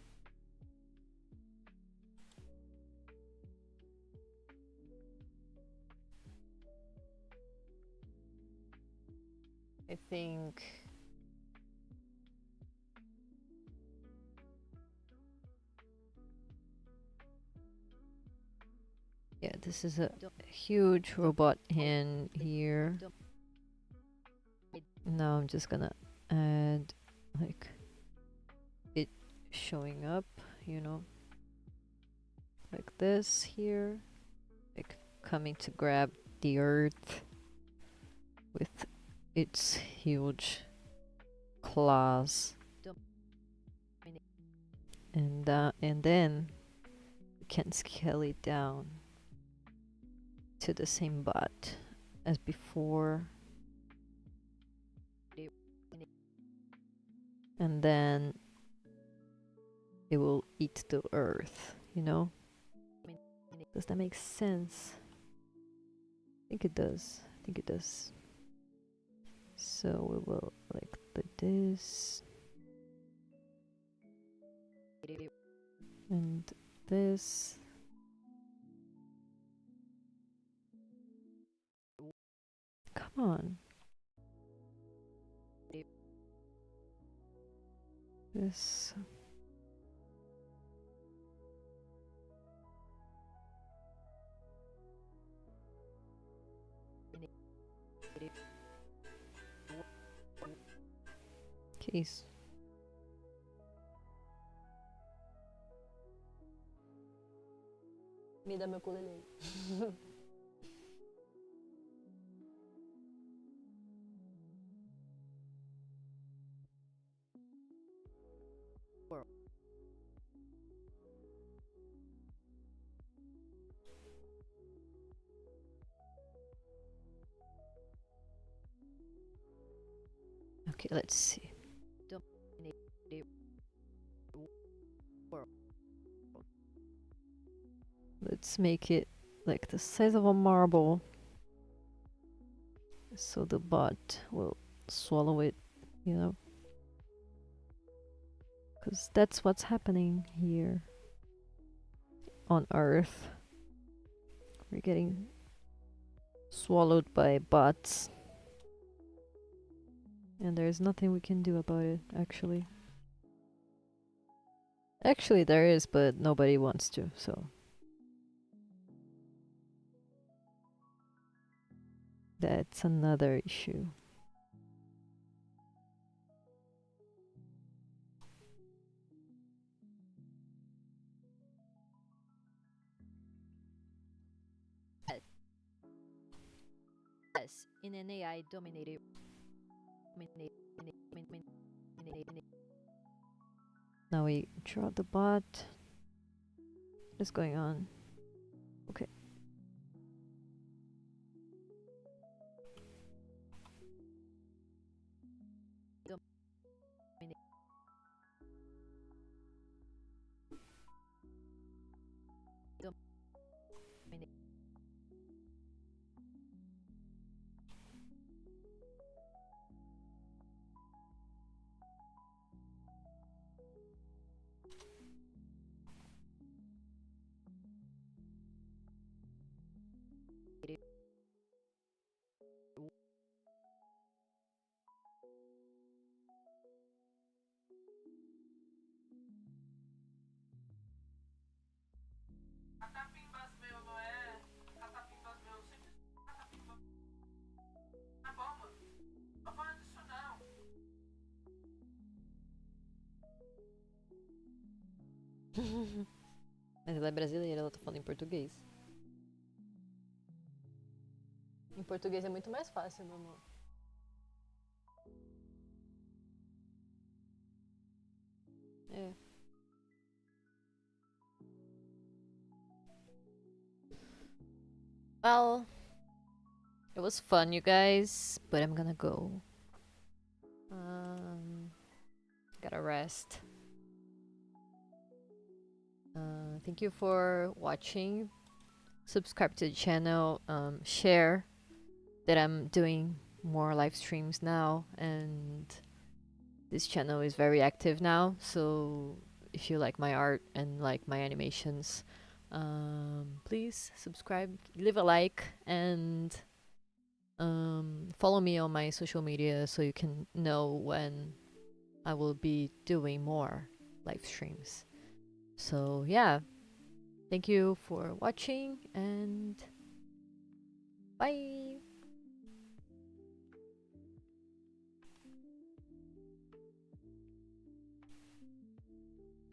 I think yeah, this is a huge robot in here. Now I'm just gonna add like it showing up, you know, like this here, like coming to grab the earth with its huge claws, and then we can scale it down to the same bot as before, and then it will eat the earth, you know? Does that make sense? I think it does. I think it does. So we will like this and this. Come on. This. Case. Me dá meu ukulele. Okay, let's see. Let's make it like the size of a marble so the bot will swallow it, you know? Because that's what's happening here on Earth. We're getting swallowed by bots. And there's nothing we can do about it, actually. Actually, there is, but nobody wants to, so. That's another issue. Yes, in an AI dominated. Now we draw the bot. What is going on? Okay. Mas ela é brasileira, ela tá falando em português. Em português é muito mais fácil, meu amor. É. Well, it was fun, you guys, but I'm gonna go. Gotta rest. Thank you for watching. Subscribe to the channel. Share that I'm doing more live streams now, and this channel is very active now. So if you like my art and like my animations, please subscribe, leave a like, and follow me on my social media so you can know when I will be doing more live streams. So yeah, thank you for watching and bye.